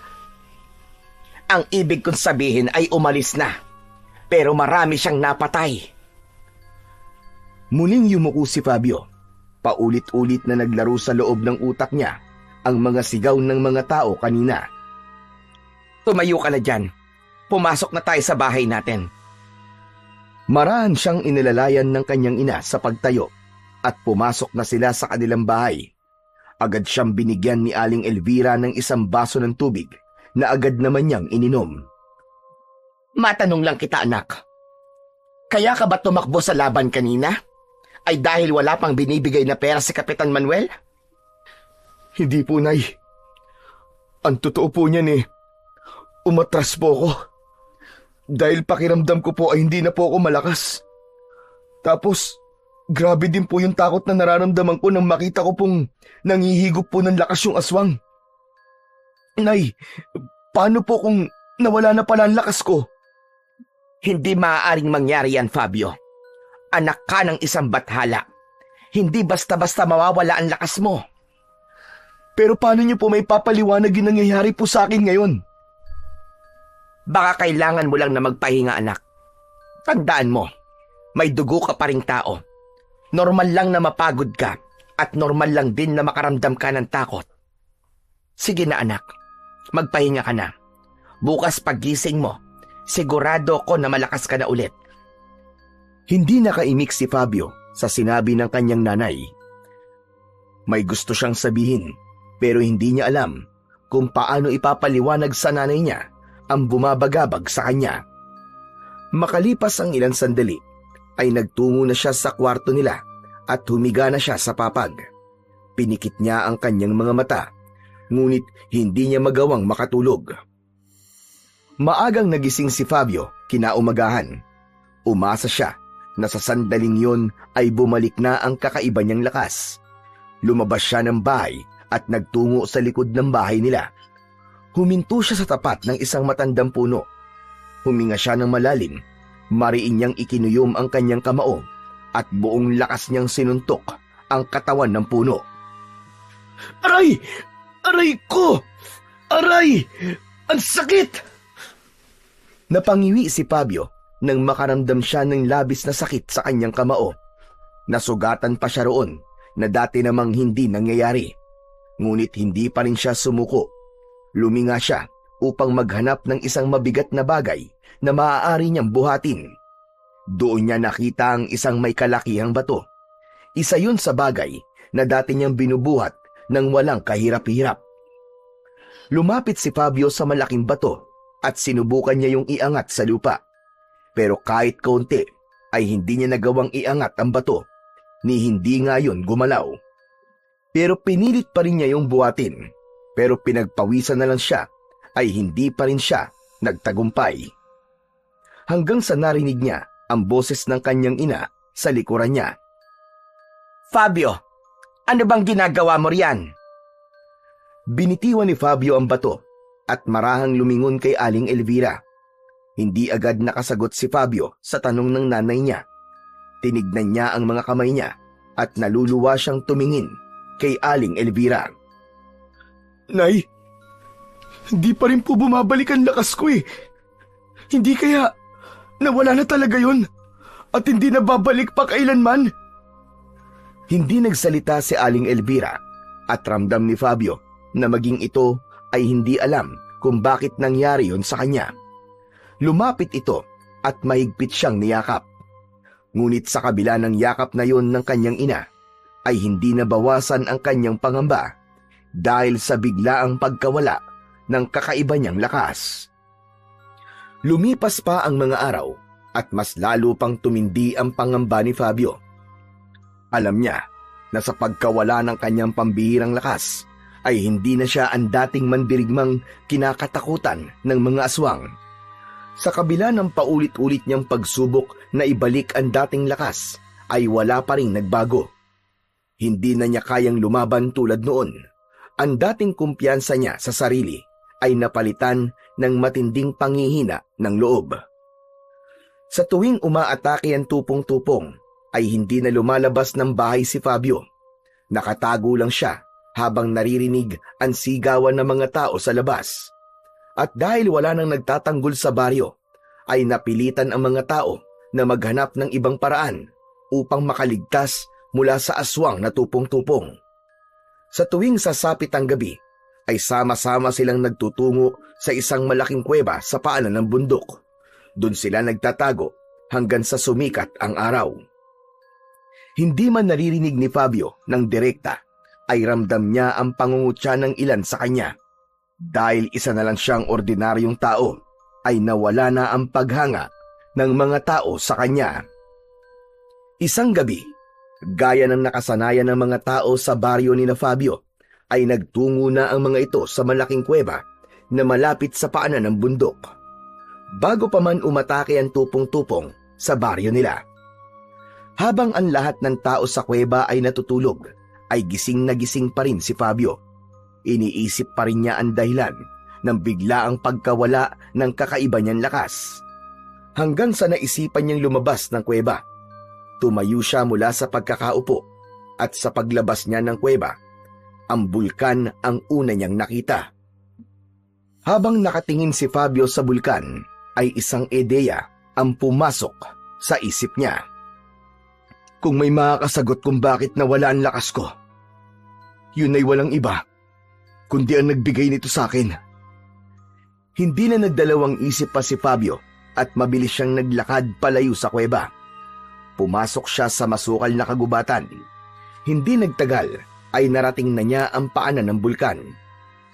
Ang ibig kong sabihin ay umalis na, pero marami siyang napatay. Muling yumuko si Fabio. Paulit-ulit na naglaro sa loob ng utak niya ang mga sigaw ng mga tao kanina. Tumayo ka na dyan. Pumasok na tayo sa bahay natin. Marahan siyang inilalayan ng kanyang ina sa pagtayo at pumasok na sila sa kanilang bahay. Agad siyang binigyan ni Aling Elvira ng isang baso ng tubig na agad naman niyang ininom. Matanong lang kita, anak. Kaya ka ba tumakbo sa laban kanina? Ay dahil wala pang binibigay na pera si Kapitan Manuel? Hindi po, Nay. Ang totoo po niyan umatras po ako. Dahil pakiramdam ko po ay hindi na po ako malakas. Tapos, grabe din po yung takot na nararamdaman ko nang makita ko pong nangihigop po ng lakas yung aswang. Nay, paano po kung nawala na pala ang lakas ko? Hindi maaaring mangyari yan, Fabio. Anak ka ng isang bathala. Hindi basta-basta mawawala ang lakas mo. Pero paano niyo po may papaliwanag yung nangyayari po sa akin ngayon? Baka kailangan mo lang na magpahinga, anak. Tandaan mo, may dugo ka pa ring tao. Normal lang na mapagod ka at normal lang din na makaramdam ka ng takot. Sige na, anak. Magpahinga ka na. Bukas paggising mo, sigurado ko na malakas ka na ulit. Hindi nakaimik si Fabio sa sinabi ng kanyang nanay. May gusto siyang sabihin pero hindi niya alam kung paano ipapaliwanag sa nanay niya ang bumabagabag sa kanya. Makalipas ang ilang sandali ay nagtungo na siya sa kwarto nila at humiga na siya sa papag. Pinikit niya ang kanyang mga mata, ngunit hindi niya magawang makatulog. Maagang nagising si Fabio kinaumagahan. Umasa siya na sa sandaling yon ay bumalik na ang kakaiba niyang lakas. Lumabas siya ng bahay at nagtungo sa likod ng bahay nila. Huminto siya sa tapat ng isang matandang puno. Huminga siya ng malalim. Mariin niyang ikinuyom ang kanyang kamao at buong lakas niyang sinuntok ang katawan ng puno. Aray! Aray ko! Aray! Ang sakit! Napangiwi si Fabio nang makaramdam siya ng labis na sakit sa kanyang kamao. Nasugatan pa siya roon na dati namang hindi nangyayari. Ngunit hindi pa rin siya sumuko. Luminga siya upang maghanap ng isang mabigat na bagay na maaari niyang buhatin. Doon niya nakita ang isang may kalakihang bato. Isa yun sa bagay na dati niyang binubuhat nang walang kahirap-hirap. Lumapit si Fabio sa malaking bato at sinubukan niya yung iangat sa lupa. Pero kahit kaunti ay hindi niya nagawang iangat ang bato, ni hindi nga yun gumalaw. Pero pinilit pa rin niya yung buhatin, pero pinagpawisan na lang siya ay hindi pa rin siya nagtagumpay. Hanggang sa narinig niya ang boses ng kanyang ina sa likuran niya. Fabio, ano bang ginagawa mo riyan? Binitiwan ni Fabio ang bato at marahang lumingon kay Aling Elvira. Hindi agad nakasagot si Fabio sa tanong ng nanay niya. Tinignan niya ang mga kamay niya at naluluwa siyang tumingin kay Aling Elvira. Nay, Hindi pa rin po bumabalik ang lakas ko eh. Hindi kaya nawala na talaga yun at hindi na babalik pa kailanman? Hindi nagsalita si Aling Elvira at ramdam ni Fabio na maging ito ay hindi alam kung bakit nangyari yon sa kanya. Lumapit ito at mahigpit siyang niyakap. Ngunit sa kabila ng yakap na yon ng kanyang ina, ay hindi nabawasan ang kanyang pangamba dahil sa biglaang pagkawala ng kakaiba niyang lakas. Lumipas pa ang mga araw at mas lalo pang tumindi ang pangamba ni Fabio. Alam niya na sa pagkawala ng kanyang pambihirang lakas ay hindi na siya ang dating mandirigmang kinakatakutan ng mga aswang. Sa kabila ng paulit-ulit niyang pagsubok na ibalik ang dating lakas, ay wala pa ring nagbago. Hindi na niya kayang lumaban tulad noon. Ang dating kumpiyansa niya sa sarili ay napalitan ng matinding panghihina ng loob. Sa tuwing umaatake ang tupong-tupong, ay hindi na lumalabas ng bahay si Fabio. Nakatago lang siya habang naririnig ang sigawan ng mga tao sa labas. At dahil wala nang nagtatanggol sa baryo, ay napilitan ang mga tao na maghanap ng ibang paraan upang makaligtas mula sa aswang na tupong-tupong. Sa tuwing sasapit ang gabi, ay sama-sama silang nagtutungo sa isang malaking kuweba sa paanan ng bundok. Doon sila nagtatago hanggang sa sumikat ang araw. Hindi man naririnig ni Fabio ng direkta, ay ramdam niya ang pangungutya ng ilan sa kanya. Dahil isa na lang siyang ordinaryong tao, ay nawala na ang paghanga ng mga tao sa kanya. Isang gabi, gaya ng nakasanayan ng mga tao sa baryo ni na Fabio, ay nagtungo na ang mga ito sa malaking kuweba na malapit sa paanan ng bundok. Bago pa man umatake ang tupong-tupong sa baryo nila. Habang ang lahat ng tao sa kuweba ay natutulog, ay gising na gising pa rin si Fabio. Iniisip pa rin niya ang dahilan ng biglaang pagkawala ng kakaiba niyang lakas. Hanggang sa naisipan niyang lumabas ng kuweba. Tumayo siya mula sa pagkakaupo at sa paglabas niya ng kuweba, ang bulkan ang una niyang nakita. Habang nakatingin si Fabio sa bulkan, ay isang ideya ang pumasok sa isip niya. Kung may makakasagot kung bakit nawala ang lakas ko, yun ay walang iba kundi ang nagbigay nito sa akin. Hindi na nagdalawang isip pa si Fabio at mabilis siyang naglakad palayo sa kuweba. Pumasok siya sa masukal na kagubatan. Hindi nagtagal ay narating na niya ang paanan ng bulkan.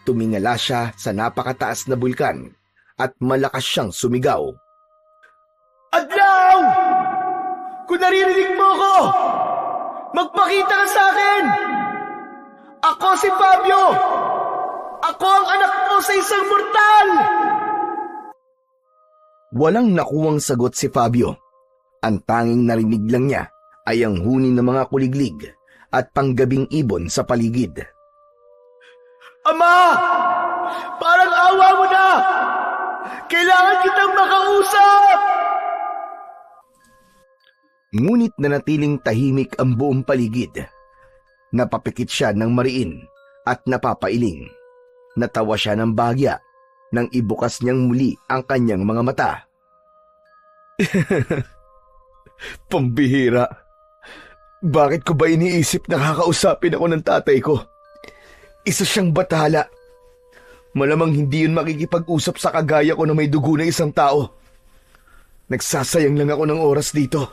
Tumingala siya sa napakataas na bulkan at malakas siyang sumigaw. Adlaw! Kung naririnig mo ko, magpakita ka sa akin! Ako si Fabio! Ako ang anak mo sa isang mortal! Walang nakuwang sagot si Fabio. Ang tanging narinig lang niya ay ang huni ng mga kuliglig at panggabing ibon sa paligid. Ama! Parang awa mo na! Kailangan kitang makausap! Ngunit nanatiling tahimik ang buong paligid. Napapikit siya ng mariin at napapailing. Natawa siya ng bahagya nang ibukas niyang muli ang kanyang mga mata. Pambihira. Bakit ko ba iniisip na kakausapin ako ng tatay ko? Isa siyang bathala. Malamang hindi yun makikipag-usap sa kagaya ko na may dugo na isang tao. Nagsasayang lang ako ng oras dito.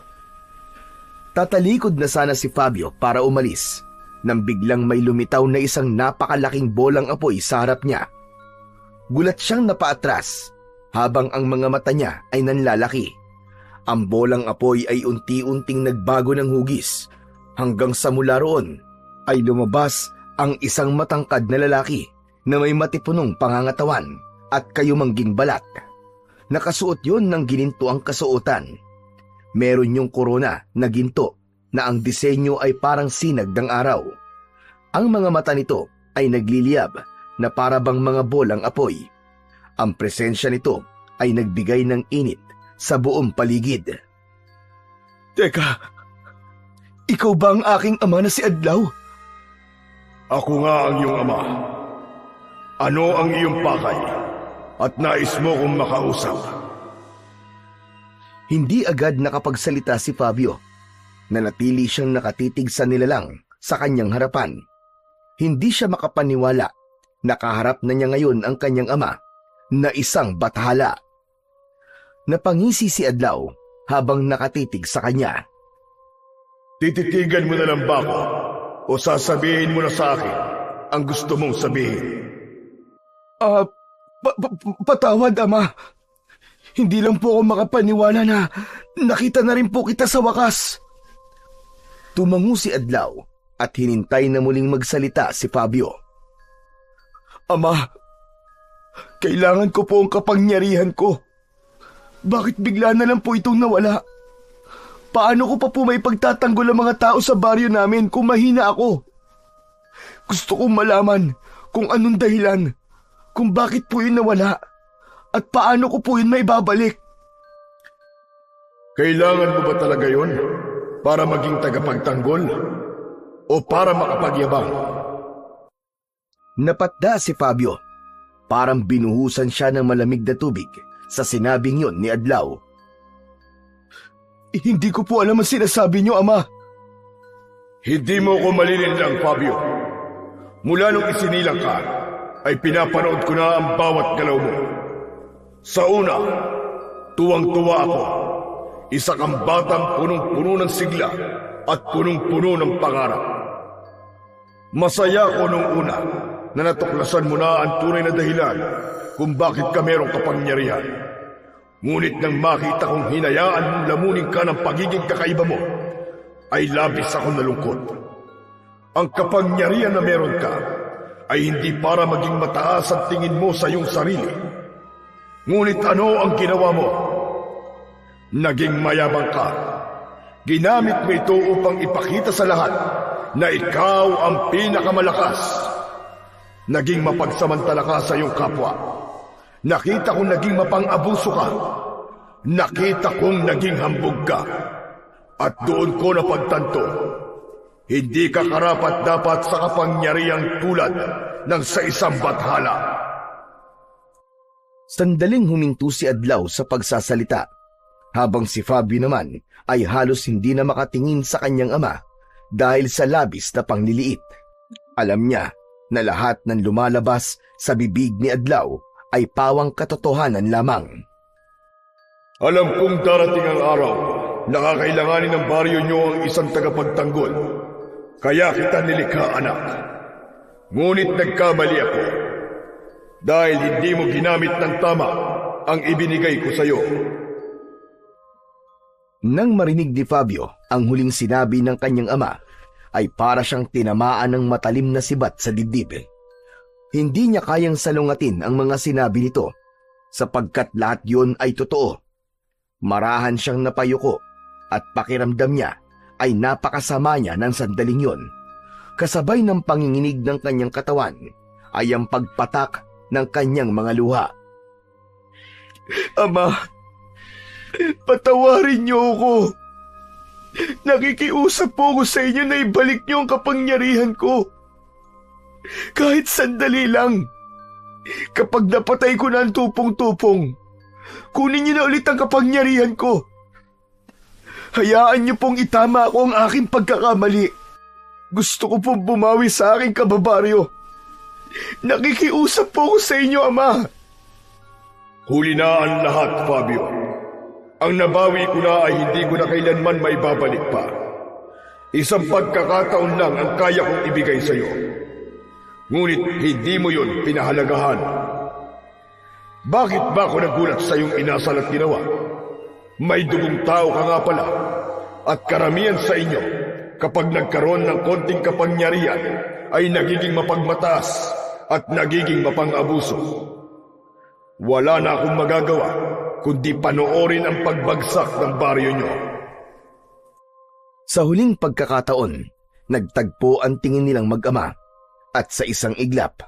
Tatalikod na sana si Fabio para umalis nang biglang may lumitaw na isang napakalaking bolang apoy sa harap niya. Gulat siyang napaatras habang ang mga mata niya ay nanlalaki. Ang bolang apoy ay unti-unting nagbago ng hugis hanggang sa mula roon ay lumabas ang isang matangkad na lalaki na may matipunong pangangatawan at kayumangging balat. Nakasuot yun ng ginintoang kasuotan. Meron yung korona na ginto na ang disenyo ay parang sinag ng araw. Ang mga mata nito ay nagliliyab na para bang mga bolang apoy. Ang presensya nito ay nagbigay ng init sa buong paligid. Teka, ikaw ba ang aking ama na si Adlaw? Ako nga ang iyong ama. Ano ang iyong pakay? At nais mo kong makausap? Hindi agad nakapagsalita si Fabio. Nanatili siyang nakatitig sa nilalang sa kanyang harapan. Hindi siya makapaniwala. Nakaharap na niya ngayon ang kanyang ama na isang bathala. Napangisi si Adlaw habang nakatitig sa kanya. Tititigan mo na lang ba ako? O sasabihin mo na sa akin ang gusto mong sabihin? Patawad, Ama. Hindi lang po ako makapaniwala na nakita na rin po kita sa wakas. Tumango si Adlaw at hinintay na muling magsalita si Fabio. Ama, kailangan ko po ang kapangyarihan ko. Bakit bigla na lang po itong nawala? Paano ko pa po may pagtatanggol ang mga tao sa baryo namin kung mahina ako? Gusto kong malaman kung anong dahilan, kung bakit po yun nawala, at paano ko po yun maibabalik. Kailangan mo ba talaga yun para maging tagapagtanggol o para makapagyabang? Napatda si Fabio. Parang binuhusan siya ng malamig na tubig sa sinabing yon ni Adlaw. Hindi ko po alam ang sinasabi niyo, Ama. Hindi mo ko malilinlang, Fabio. Mula nung isinilang ka, ay pinapanood ko na ang bawat galaw mo. Sa una, tuwang-tuwa ako. Isa kang batang punong-puno ng sigla at punong-puno ng pangarap. Masaya ko nung una na natuklasan mo na ang tunay na dahilan kung bakit ka merong kapangyarihan. Ngunit nang makita kong hinayaan mong lamunin ka ng pagiging kakaiba mo, ay labis akong nalungkot. Ang kapangyarihan na meron ka ay hindi para maging mataas ang tingin mo sa iyong sarili. Ngunit ano ang ginawa mo? Naging mayabang ka. Ginamit mo ito upang ipakita sa lahat na ikaw ang pinakamalakas. Naging mapagsamantala ka sa iyong kapwa. Nakita kong naging mapang-abuso ka. Nakita kong naging hambog ka. At doon ko napagtanto, hindi ka karapat-dapat sa kapangyarihang tulad ng sa isang bathala. Sandaling huminto si Adlaw sa pagsasalita, habang si Fabio naman ay halos hindi na makatingin sa kanyang ama dahil sa labis na pangliliit. Alam niya na lahat ng lumalabas sa bibig ni Adlaw ay pawang katotohanan lamang. Alam kong darating ang araw na kakailanganin ng baryo niyo ang isang tagapagtanggol. Kaya kita nilikha, anak. Ngunit nagkamali ako dahil hindi mo ginamit ng tama ang ibinigay ko sa iyo. Nang marinig ni Fabio ang huling sinabi ng kanyang ama, ay para siyang tinamaan ng matalim na sibat sa dibdib. Hindi niya kayang salungatin ang mga sinabi nito, sapagkat lahat yon ay totoo. Marahan siyang napayuko at pakiramdam niya ay napakasama niya ng sandaling yon. Kasabay ng panginginig ng kanyang katawan ay ang pagpatak ng kanyang mga luha. Ama, patawarin niyo ako. Nakikiusap po ako sa inyo na ibalik niyo ang kapangyarihan ko. Kahit sandali lang. Kapag napatay ko na ang tupong-tupong, kunin niyo na ulit ang kapangyarihan ko. Hayaan niyo pong itama ko ang aking pagkakamali. Gusto ko pong bumawi sa aking kababaryo. Nakikiusap po ako sa inyo, Ama. Huli na ang lahat, Fabio. Ang nabawi ko na ay hindi ko na kailanman maibabalik pa. Isang pagkakataon lang ang kaya kong ibigay sa iyo. Ngunit hindi mo yun pinahalagahan. Bakit ba ako nagulat sa iyong inasal at ginawa? May dugong tao ka nga pala. At karamihan sa inyo, kapag nagkaroon ng konting kapangyarihan, ay nagiging mapagmataas at nagiging mapang-abuso. Wala na akong magagawa kundi panoorin ang pagbagsak ng baryo nyo. Sa huling pagkakataon, nagtagpo ang tingin nilang mag-ama at sa isang iglap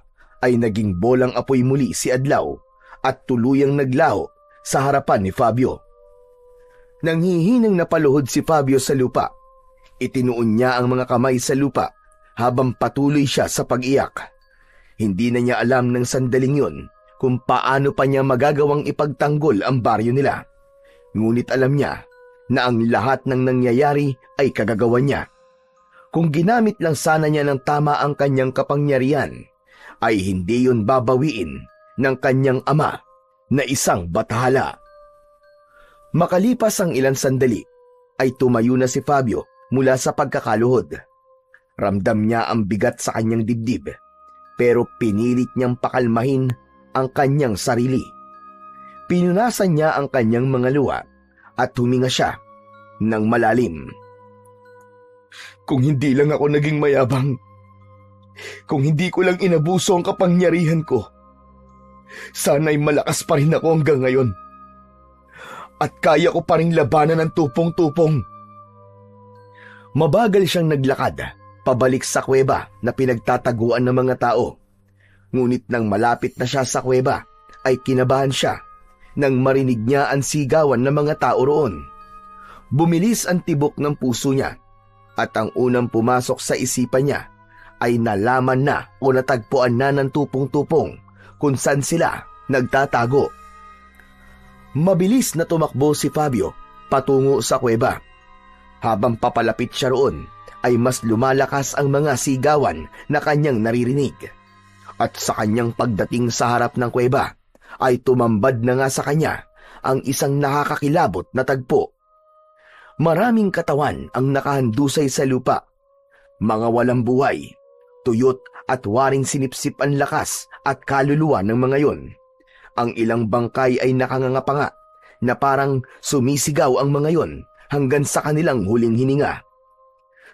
ay naging bolang apoy muli si Adlaw at tuluyang naglaho sa harapan ni Fabio. Nanghihinang napaluhod si Fabio sa lupa. Itinuon niya ang mga kamay sa lupa habang patuloy siya sa pag-iyak. Hindi na niya alam ng sandaling yun kung paano pa niya magagawang ipagtanggol ang baryo nila. Ngunit alam niya na ang lahat ng nangyayari ay kagagawan niya. Kung ginamit lang sana niya ng tama ang kanyang kapangyarihan, ay hindi yun babawiin ng kanyang ama na isang batahala. Makalipas ang ilang sandali, ay tumayo na si Fabio mula sa pagkakaluhod. Ramdam niya ang bigat sa kanyang dibdib, pero pinilit niyang pakalmahin ang kanyang sarili. Pinunasan niya ang kanyang mga luha at huminga siya ng malalim. Kung hindi lang ako naging mayabang, kung hindi ko lang inabuso ang kapangyarihan ko, sana'y malakas pa rin ako hanggang ngayon. At kaya ko pa rin labanan ng tupong-tupong. Mabagal siyang naglakad pabalik sa kuweba na pinagtataguan ng mga tao. Ngunit nang malapit na siya sa kuweba, ay kinabahan siya nang marinig niya ang sigawan ng mga tao roon. Bumilis ang tibok ng puso niya, at ang unang pumasok sa isipan niya ay nalaman na o natagpuan na ng tupong-tupong kung saan sila nagtatago. Mabilis na tumakbo si Fabio patungo sa kuweba. Habang papalapit siya roon, ay mas lumalakas ang mga sigawan na kanyang naririnig. At sa kanyang pagdating sa harap ng kuweba, ay tumambad na nga sa kanya ang isang nakakakilabot na tagpo. Maraming katawan ang nakahandusay sa lupa. Mga walang buhay, tuyot at waring sinipsip ang lakas at kaluluwa ng mga yon. Ang ilang bangkay ay nakangangapanga na parang sumisigaw ang mga yon hanggang sa kanilang huling hininga.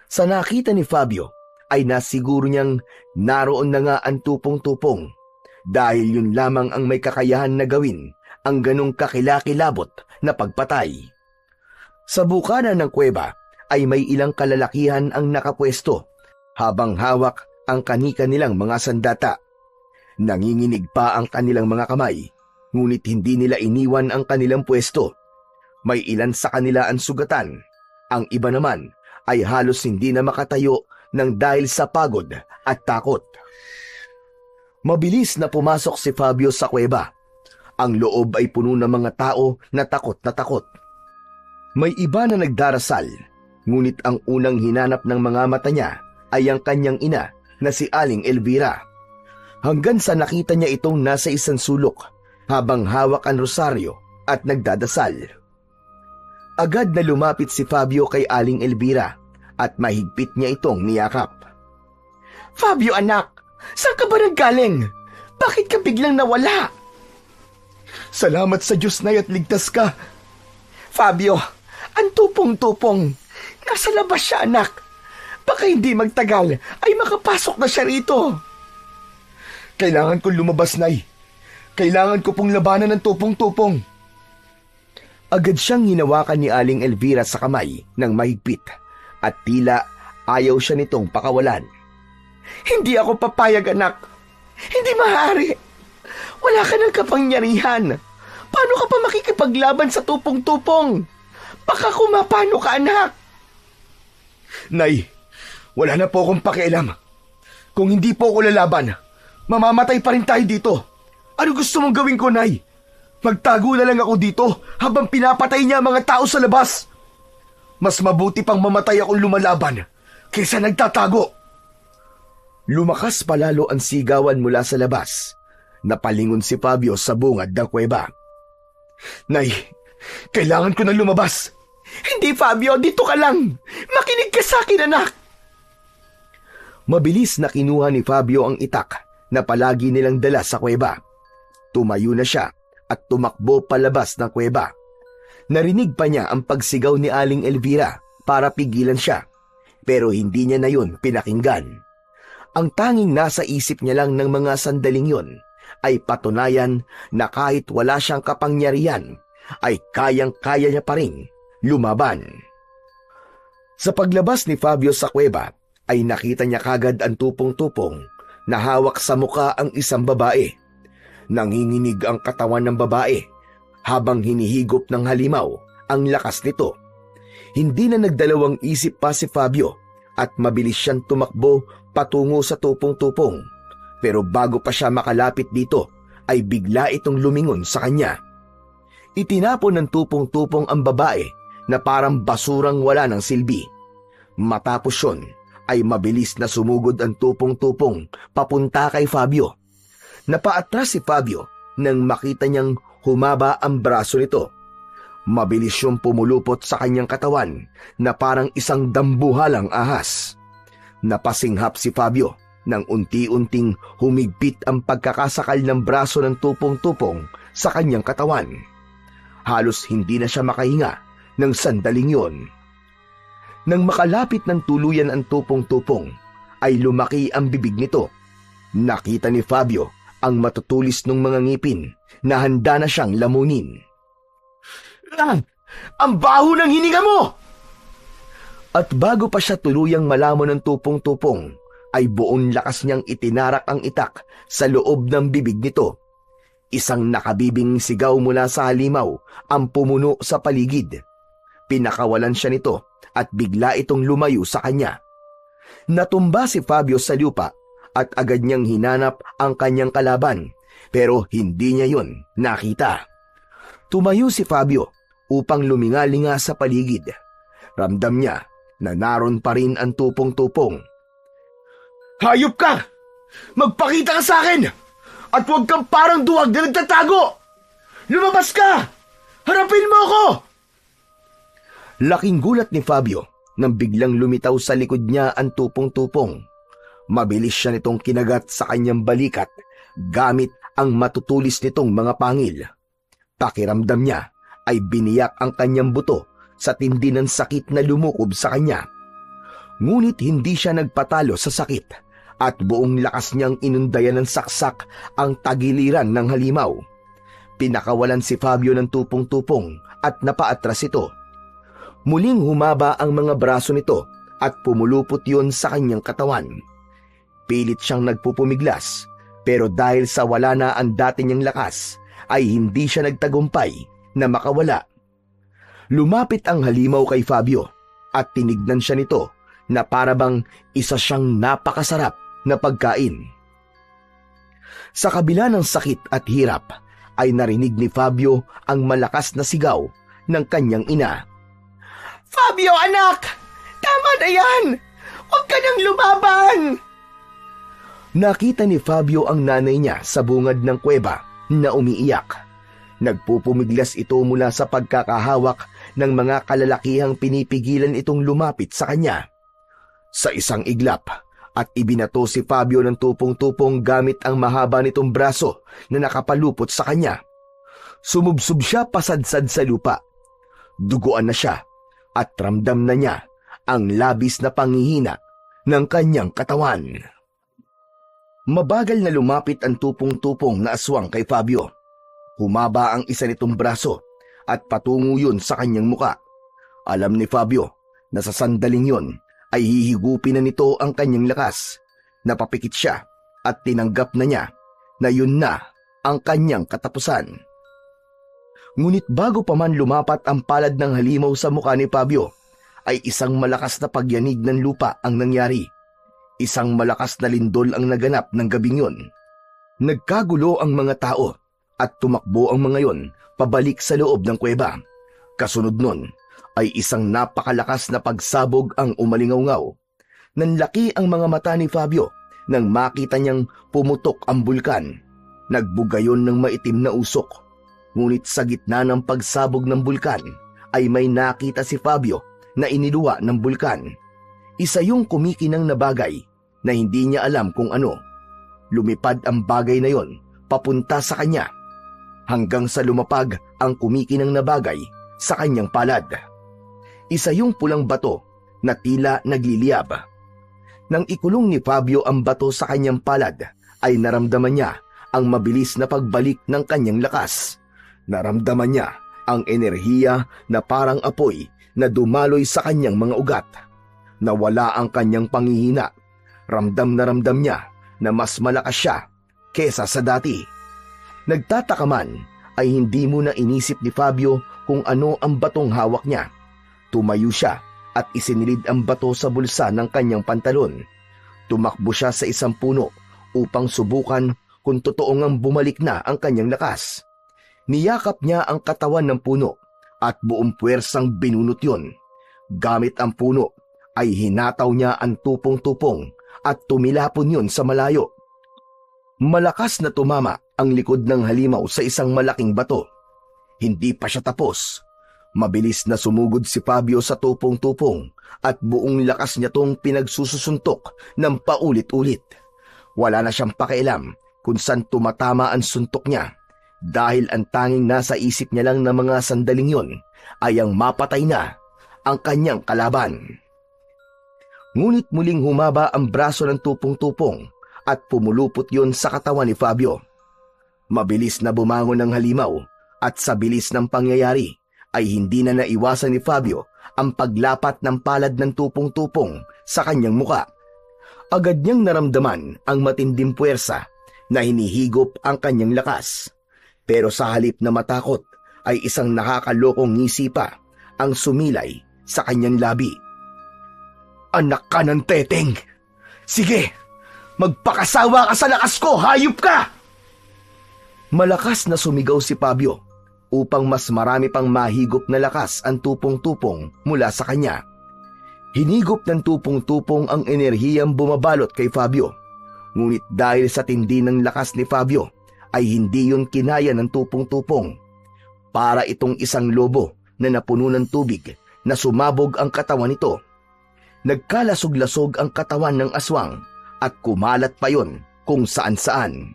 Sa nakita ni Fabio ay nasiguro niyang naroon na nga ang tupong-tupong dahil yun lamang ang may kakayahan na gawin ang ganong kakilakilabot na pagpatay. Sa bukana ng kuweba ay may ilang kalalakihan ang nakapwesto habang hawak ang kanika nilang mga sandata. Nanginginig pa ang kanilang mga kamay, ngunit hindi nila iniwan ang kanilang pwesto. May ilan sa kanila ang sugatan, ang iba naman ay halos hindi na makatayo ng dahil sa pagod at takot. Mabilis na pumasok si Fabio sa kuweba. Ang loob ay puno ng mga tao na takot na takot. May iba na nagdarasal, ngunit ang unang hinanap ng mga mata niya ay ang kanyang ina na si Aling Elvira. Hanggang sa nakita niya itong nasa isang sulok habang hawak ang rosaryo at nagdadasal. Agad na lumapit si Fabio kay Aling Elvira at mahigpit niya itong niyakap. Fabio anak, saan ka ba nanggaling? Bakit ka biglang nawala? Salamat sa Diyos na at ligtas ka. Fabio, ang tupong-tupong. Nasa labas siya anak. Baka hindi magtagal ay makapasok na siya rito. Kailangan kong lumabas, Nay. Kailangan ko pong labanan ng tupong-tupong. Agad siyang hinawakan ni Aling Elvira sa kamay ng mahigpit at tila ayaw siya nitong pakawalan. Hindi ako papayag anak. Hindi maaari. Wala ka ng kapangyarihan. Paano ka pa makikipaglaban sa tupong-tupong? Baka kumapano ka anak. Nay, wala na po akong pakialam. Kung hindi po ako lalaban, mamamatay pa rin tayo dito. Ano gusto mong gawin ko, Nay? Magtago na lang ako dito habang pinapatay niya ang mga tao sa labas. Mas mabuti pang mamatay akong lumalaban kaysa nagtatago. Lumakas palalo ang sigawan mula sa labas. Napalingon si Fabio sa bungad ng kuweba. Nay, kailangan ko nang lumabas. Hindi Fabio, dito ka lang. Makinig ka sa akin anak. Mabilis na kinuha ni Fabio ang itak na palagi nilang dala sa kuweba. Tumayo na siya at tumakbo palabas ng kuweba. Narinig pa niya ang pagsigaw ni Aling Elvira para pigilan siya, pero hindi niya na yun pinakinggan. Ang tanging nasa isip niya lang ng mga sandaling yun ay patunayan na kahit wala siyang kapangyarihan, ay kayang-kaya niya pa rin lumaban. Sa paglabas ni Fabio sa kuweba, ay nakita niya kagad ang tupong-tupong na hawak sa muka ang isang babae. Nanginginig ang katawan ng babae habang hinihigop ng halimaw ang lakas nito. Hindi na nagdalawang isip pa si Fabio at mabilis siyang tumakbo patungo sa tupong-tupong. Pero bago pa siya makalapit dito, ay bigla itong lumingon sa kanya. Itinapon ng tupong-tupong ang babae na parang basurang wala ng silbi. Matapos yun, ay mabilis na sumugod ang tupong-tupong papunta kay Fabio. Napaatras si Fabio nang makita niyang humaba ang braso nito. Mabilis siyang pumulupot sa kanyang katawan na parang isang dambuhalang ahas. Napasinghap si Fabio nang unti-unting humigpit ang pagkakasakal ng braso ng tupong-tupong sa kanyang katawan. Halos hindi na siya makahinga ng sandaling yon. Nang makalapit ng tuluyan ang tupong-tupong, ay lumaki ang bibig nito. Nakita ni Fabio ang matutulis ng mga ngipin na handa na siyang lamunin. Ang baho ng hininga mo! At bago pa siya tuluyang malamon ng tupong-tupong, ay buong lakas niyang itinarak ang itak sa loob ng bibig nito. Isang nakabibing sigaw mula sa halimaw ang pumuno sa paligid. Pinakawalan siya nito at bigla itong lumayo sa kanya. Natumba si Fabio sa lupa at agad niyang hinanap ang kanyang kalaban, pero hindi niya yon nakita. Tumayo si Fabio upang lumingalinga sa paligid. Ramdam niya na naroon pa rin ang tupong-tupong. Hayop ka! Magpakita ka sa akin! At huwag kang parang duwag na nagtatago! Lumabas ka! Harapin mo ako! Laking gulat ni Fabio nang biglang lumitaw sa likod niya ang tupong-tupong. Mabilis siya nitong kinagat sa kanyang balikat gamit ang matutulis nitong mga pangil. Pakiramdam niya ay biniyak ang kanyang buto sa tindi ng sakit na lumukob sa kanya. Ngunit hindi siya nagpatalo sa sakit at buong lakas niyang inundayan ng saksak ang tagiliran ng halimaw. Pinakawalan si Fabio ng tupong-tupong at napaatras ito. Muling humaba ang mga braso nito at pumulupot yon sa kanyang katawan. Pilit siyang nagpupumiglas, pero dahil sa wala na ang dati niyang lakas, ay hindi siya nagtagumpay na makawala. Lumapit ang halimaw kay Fabio at tinignan siya nito na parabang isa siyang napakasarap na pagkain. Sa kabila ng sakit at hirap, ay narinig ni Fabio ang malakas na sigaw ng kanyang ina. Fabio, anak! Tama na yan! Huwag ka nang lumaban! Nakita ni Fabio ang nanay niya sa bungad ng kuweba na umiiyak. Nagpupumiglas ito mula sa pagkakahawak ng mga kalalakihang pinipigilan itong lumapit sa kanya. Sa isang iglap at ibinato si Fabio ng tupong-tupong gamit ang mahaba nitong braso na nakapalupot sa kanya. Sumubsob siya pasadsad sa lupa. Duguan na siya at ramdam na niya ang labis na panghihina ng kanyang katawan. Mabagal na lumapit ang tupong-tupong na aswang kay Fabio. Humaba ang isa nitong braso at patungo yun sa kanyang muka. Alam ni Fabio na sa sandaling yon ay hihigupin na nito ang kanyang lakas. Napapikit siya at tinanggap na niya na yun na ang kanyang katapusan. Ngunit bago pa man lumapat ang palad ng halimaw sa mukha ni Fabio, ay isang malakas na pagyanig ng lupa ang nangyari. Isang malakas na lindol ang naganap ng gabing yon. Nagkagulo ang mga tao at tumakbo ang mga yon pabalik sa loob ng kuweba. Kasunod nun ay isang napakalakas na pagsabog ang umalingaw-ngaw. Nanlaki ang mga mata ni Fabio nang makita niyang pumutok ang bulkan. Nagbugayon ng maitim na usok. Ngunit sa gitna ng pagsabog ng bulkan ay may nakita si Fabio na iniluwa ng bulkan. Isa yung kumikinang na bagay na hindi niya alam kung ano. Lumipad ang bagay na yon papunta sa kanya hanggang sa lumapag ang kumikinang na bagay sa kanyang palad. Isa yung pulang bato na tila nagliliyab. Nang ikulong ni Fabio ang bato sa kanyang palad ay naramdaman niya ang mabilis na pagbalik ng kanyang lakas. Naramdaman niya ang enerhiya na parang apoy na dumaloy sa kanyang mga ugat. Nawala ang kanyang panghihina. Ramdam na ramdam niya na mas malakas siya kesa sa dati. Nagtataka man ay hindi mo na inisip ni Fabio kung ano ang batong hawak niya. Tumayo siya at isinilid ang bato sa bulsa ng kanyang pantalon. Tumakbo siya sa isang puno upang subukan kung totoo ngang bumalik na ang kanyang lakas. Niyakap niya ang katawan ng puno at buong puwersang binunot yun. Gamit ang puno ay hinataw niya ang tupong-tupong at tumilapon yun sa malayo. Malakas na tumama ang likod ng halimaw sa isang malaking bato. Hindi pa siya tapos. Mabilis na sumugod si Fabio sa tupong-tupong at buong lakas niya tong pinagsusuntok ng paulit-ulit. Wala na siyang pakialam kung saan tumatama ang suntok niya dahil ang tanging nasa isip niya lang na mga sandaling yon ay ang mapatay na ang kanyang kalaban. Ngunit muling humaba ang braso ng tupong-tupong at pumulupot yon sa katawan ni Fabio. Mabilis na bumangon ang halimaw at sa bilis ng pangyayari ay hindi na naiwasan ni Fabio ang paglapat ng palad ng tupong-tupong sa kanyang muka. Agad niyang naramdaman ang matinding puwersa na hinihigop ang kanyang lakas. Pero sa halip na matakot ay isang nakakalokong ngisi pa ang sumilay sa kanyang labi. Anak ka ng teteng! Sige, magpakasawa ka sa lakas ko, hayop ka! Malakas na sumigaw si Fabio upang mas marami pang mahigop na lakas ang tupong-tupong mula sa kanya. Hinigop ng tupong-tupong ang enerhiyang bumabalot kay Fabio. Ngunit dahil sa tindi ng lakas ni Fabio, ay hindi yun kinaya ng tupong-tupong. Para itong isang lobo na napuno ng tubig na sumabog ang katawan nito. Nagkalasog-lasog ang katawan ng aswang at kumalat pa yon kung saan-saan.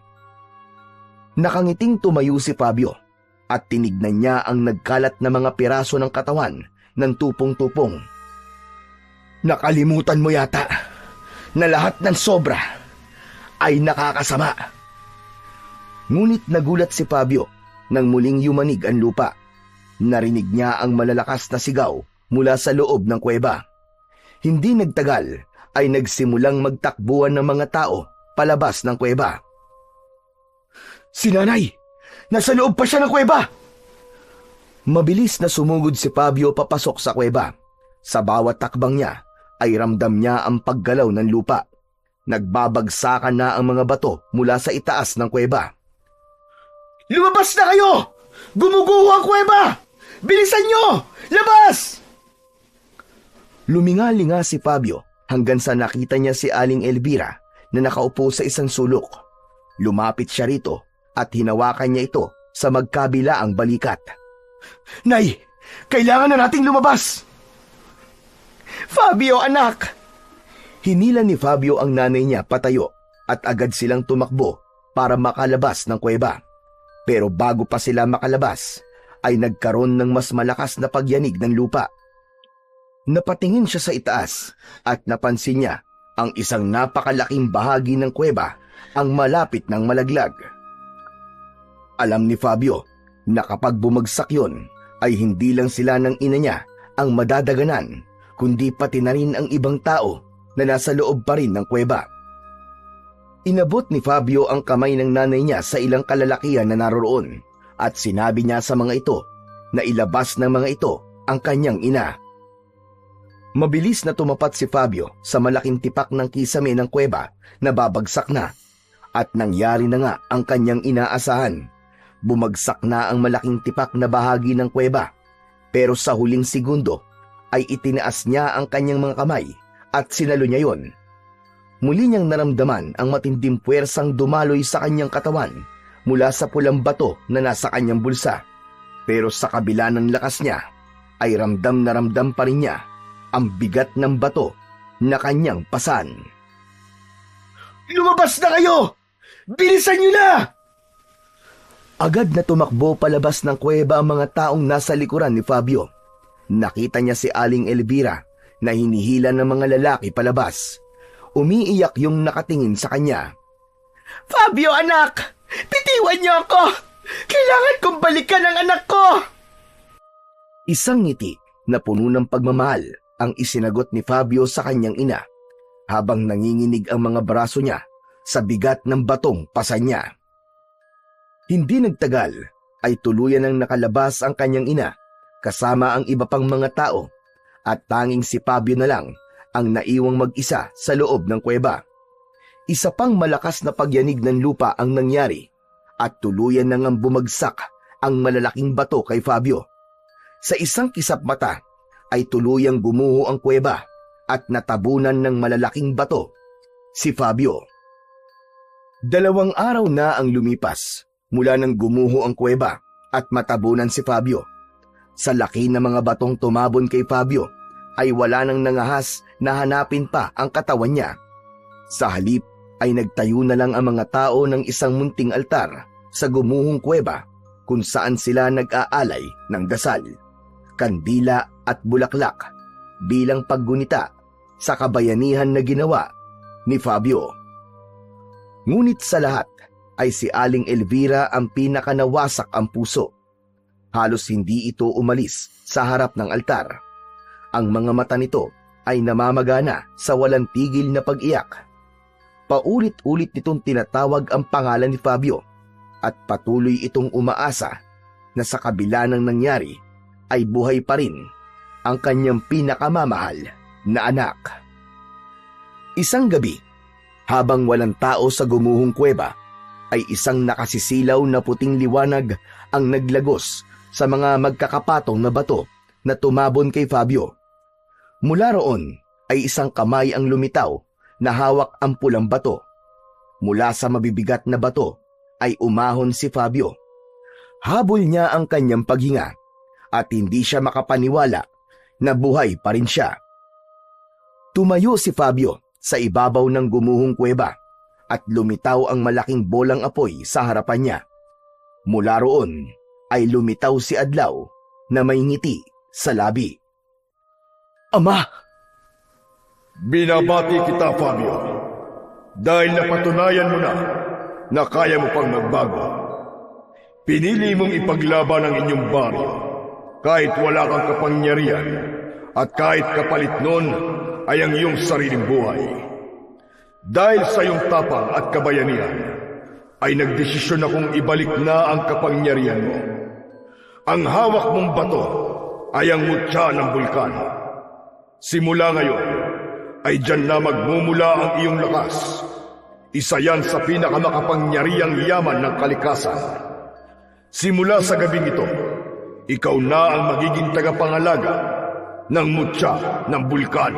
Nakangiting tumayo si Fabio at tinignan niya ang nagkalat na mga piraso ng katawan ng tupong-tupong. Nakalimutan mo yata na lahat ng sobra ay nakakasama. Ngunit nagulat si Fabio nang muling yumanig ang lupa. Narinig niya ang malalakas na sigaw mula sa loob ng kuweba. Hindi nagtagal ay nagsimulang magtakbuhan ng mga tao palabas ng kuweba. Si nanay! Nasa loob pa siya ng kuweba! Mabilis na sumugod si Fabio papasok sa kuweba. Sa bawat takbang niya ay ramdam niya ang paggalaw ng lupa. Nagbabagsakan na ang mga bato mula sa itaas ng kuweba. Lumabas na kayo! Gumuguho ang kuweba! Bilisan nyo! Labas! Luminga-linga si Fabio hanggang sa nakita niya si Aling Elvira na nakaupo sa isang sulok. Lumapit siya rito at hinawakan niya ito sa magkabilaang balikat. Nay! Kailangan na nating lumabas! Fabio, anak! Hinila ni Fabio ang nanay niya patayo at agad silang tumakbo para makalabas ng kuweba. Pero bago pa sila makalabas, ay nagkaroon ng mas malakas na pagyanig ng lupa. Napatingin siya sa itaas at napansin niya ang isang napakalaking bahagi ng kuweba ang malapit ng malaglag. Alam ni Fabio na kapag bumagsak yon ay hindi lang sila ng ina niya ang madadaganan, kundi pati na rin ang ibang tao na nasa loob pa rin ng kuweba. Inabot ni Fabio ang kamay ng nanay niya sa ilang kalalakihan na naroroon at sinabi niya sa mga ito na ilabas ng mga ito ang kanyang ina. Mabilis na tumapat si Fabio sa malaking tipak ng kisame ng kuweba na babagsak na at nangyari na nga ang kanyang inaasahan. Bumagsak na ang malaking tipak na bahagi ng kuweba pero sa huling segundo ay itinaas niya ang kanyang mga kamay at sinalo niya yon. Muli niyang naramdaman ang matinding puwersang dumaloy sa kanyang katawan mula sa pulang bato na nasa kanyang bulsa. Pero sa kabila ng lakas niya, ay ramdam na ramdam pa rin niya ang bigat ng bato na kanyang pasan. Lumabas na kayo! Bilisan niyo na! Agad na tumakbo palabas ng kuweba ang mga taong nasa likuran ni Fabio. Nakita niya si Aling Elvira na hinihila ng mga lalaki palabas. Umiiyak yung nakatingin sa kanya. Fabio, anak! Bitiwan niyo ako! Kailangan kong balikan ang anak ko! Isang ngiti na puno ng pagmamahal ang isinagot ni Fabio sa kanyang ina habang nanginginig ang mga braso niya sa bigat ng batong pasan niya. Hindi nagtagal ay tuluyan ang nakalabas ang kanyang ina kasama ang iba pang mga tao at tanging si Fabio na lang ang naiwang mag-isa sa loob ng kuweba. Isa pang malakas na pagyanig ng lupa ang nangyari at tuluyan na ngang bumagsak ang malalaking bato kay Fabio. Sa isang kisap mata ay tuluyang gumuho ang kuweba at natabunan ng malalaking bato si Fabio. 2 araw na ang lumipas mula nang gumuho ang kuweba at matabunan si Fabio. Sa laki ng mga batong tumabon kay Fabio ay wala nang nangahas na hanapin pa ang katawan niya. Sa halip ay nagtayo na lang ang mga tao ng isang munting altar sa gumuhong kuweba kung saan sila nag-aalay ng dasal, kandila at bulaklak bilang paggunita sa kabayanihan na ginawa ni Fabio. Ngunit sa lahat ay si Aling Elvira ang pinakanawasak ang puso. Halos hindi ito umalis sa harap ng altar. Ang mga mata nito ay namamagana sa walang tigil na pag-iyak. Paulit-ulit nitong tinatawag ang pangalan ni Fabio at patuloy itong umaasa na sa kabila ng nangyari ay buhay pa rin ang kanyang pinakamamahal na anak. Isang gabi, habang walang tao sa gumuhong kuweba, ay isang nakasisilaw na puting liwanag ang naglagos sa mga magkakapatong na bato na tumabon kay Fabio. Mula roon ay isang kamay ang lumitaw na hawak ang pulang bato. Mula sa mabibigat na bato ay umahon si Fabio. Habol niya ang kanyang paghinga at hindi siya makapaniwala na buhay pa rin siya. Tumayo si Fabio sa ibabaw ng gumuhong kuweba at lumitaw ang malaking bolang apoy sa harapan niya. Mula roon ay lumitaw si Adlaw na may ngiti sa labi. Ama! Binabati kita, Fabio, dahil napatunayan mo na kaya mo pang magbago. Pinili mong ipaglaban ang inyong baryo kahit wala kang kapangyarihan at kahit kapalit nun ay ang iyong sariling buhay. Dahil sa iyong tapang at kabayanihan ay nagdesisyon akong ibalik na ang kapangyarihan mo. Ang hawak mong bato ay ang mutya ng bulkan. Simula ngayon ay diyan na magmumula ang iyong lakas. Isa yan sa pinakamakapangyarihang yaman ng kalikasan. Simula sa gabing ito, ikaw na ang magiging tagapangalaga ng mutya ng bulkan.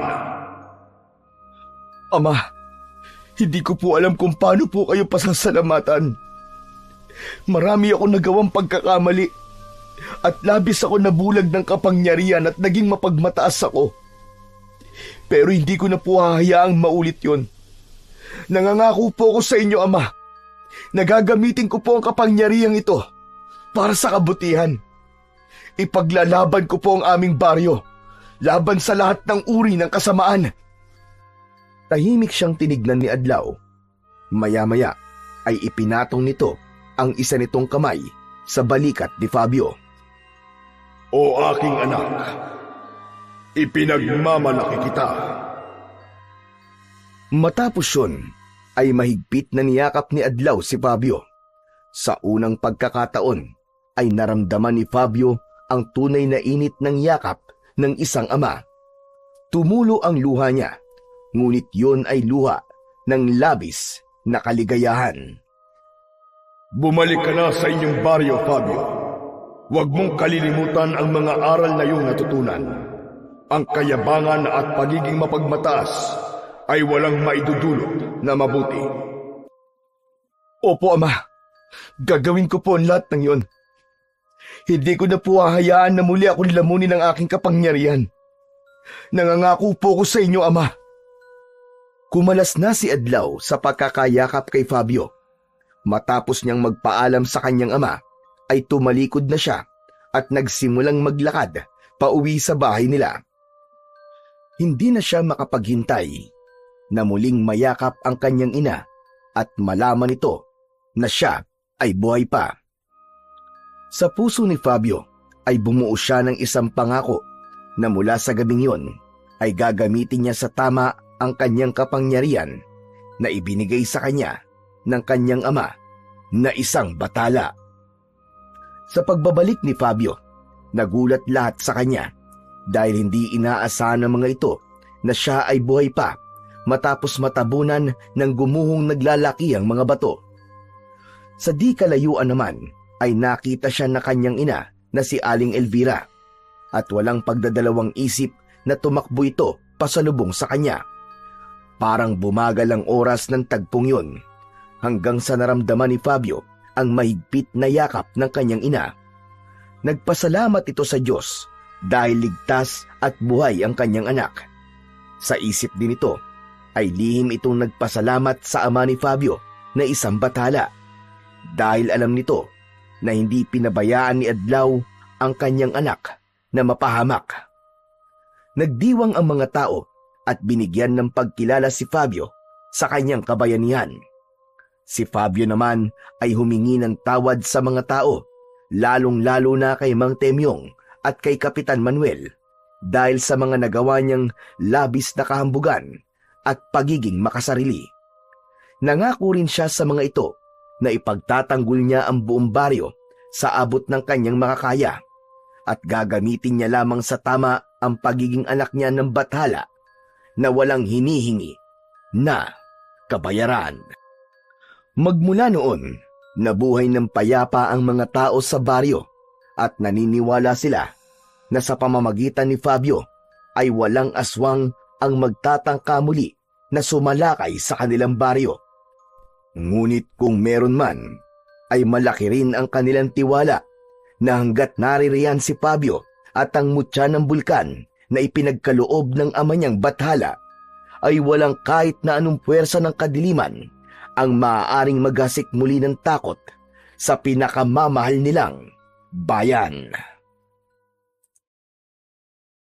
Ama, hindi ko po alam kung paano po kayo pasasalamatan. Marami ako nagawang pagkakamali at labis ako nabulag ng kapangyarihan at naging mapagmataas ako. Pero hindi ko na po hahayaang maulit yon. Nangangako po ako sa inyo, Ama, na gagamitin ko po ang kapangyarihang ito para sa kabutihan. Ipaglalaban ko po ang aming baryo laban sa lahat ng uri ng kasamaan. Tahimik siyang tinignan ni Adlaw. Maya-maya ay ipinatong nito ang isa nitong kamay sa balikat ni Fabio. O aking anak, ipinagmamalaki kita. Matapos yun, ay mahigpit na niyakap ni Adlaw si Fabio. Sa unang pagkakataon, ay naramdaman ni Fabio ang tunay na init ng yakap ng isang ama. Tumulo ang luha niya, ngunit yun ay luha ng labis na kaligayahan. Bumalik ka na sa inyong baryo, Fabio. Huwag mong kalilimutan ang mga aral na iyong natutunan. Ang kayabangan at pagiging mapagmataas ay walang maidudulot na mabuti. Opo, Ama. Gagawin ko po ang lahat ng yon. Hindi ko na po hahayaan na muli akong lamunin ng aking kapangyarihan. Nangangako po ko sa inyo, Ama. Kumalas na si Adlaw sa pagkakayakap kay Fabio. Matapos niyang magpaalam sa kanyang ama, ay tumalikod na siya at nagsimulang maglakad pauwi sa bahay nila. Hindi na siya makapaghintay na muling mayakap ang kanyang ina at malaman nito na siya ay buhay pa. Sa puso ni Fabio ay bumuo siya ng isang pangako na mula sa gabing yon ay gagamitin niya sa tama ang kanyang kapangyarihan na ibinigay sa kanya ng kanyang ama na isang batala. Sa pagbabalik ni Fabio, nagulat lahat sa kanya dahil hindi inaasahan ng mga ito na siya ay buhay pa matapos matabunan ng gumuhong naglalaki ang mga bato. Sa di kalayuan naman ay nakita siya na kanyang ina na si Aling Elvira at walang pagdadalawang isip na tumakbo ito pasalubong sa kanya. Parang bumagal ang oras ng tagpong yun hanggang sa naramdaman ni Fabio ang mahigpit na yakap ng kanyang ina. Nagpasalamat ito sa Diyos dahil ligtas at buhay ang kanyang anak. Sa isip din ito ay lihim itong nagpasalamat sa ama ni Fabio na isang bathala dahil alam nito na hindi pinabayaan ni Adlaw ang kanyang anak na mapahamak. Nagdiwang ang mga tao at binigyan ng pagkilala si Fabio sa kanyang kabayanihan. Si Fabio naman ay humingi ng tawad sa mga tao, lalong-lalo na kay Mang Temyong at kay Kapitan Manuel dahil sa mga nagawa niyang labis na kahambugan at pagiging makasarili. Nangako rin siya sa mga ito na ipagtatanggol niya ang buong baryo sa abot ng kanyang makakaya at gagamitin niya lamang sa tama ang pagiging anak niya ng bathala na walang hinihingi na kabayaran. Magmula noon, nabuhay ng payapa ang mga tao sa baryo at naniniwala sila na sa pamamagitan ni Fabio ay walang aswang ang magtatangka muli na sumalakay sa kanilang baryo. Ngunit kung meron man, ay malaki rin ang kanilang tiwala na hanggat naririyan si Fabio at ang mutya ng bulkan na ipinagkaloob ng ama niyang bathala, ay walang kahit na anong puwersa ng kadiliman ang maaaring maghasik muli ng takot sa pinakamamahal nilang bayan.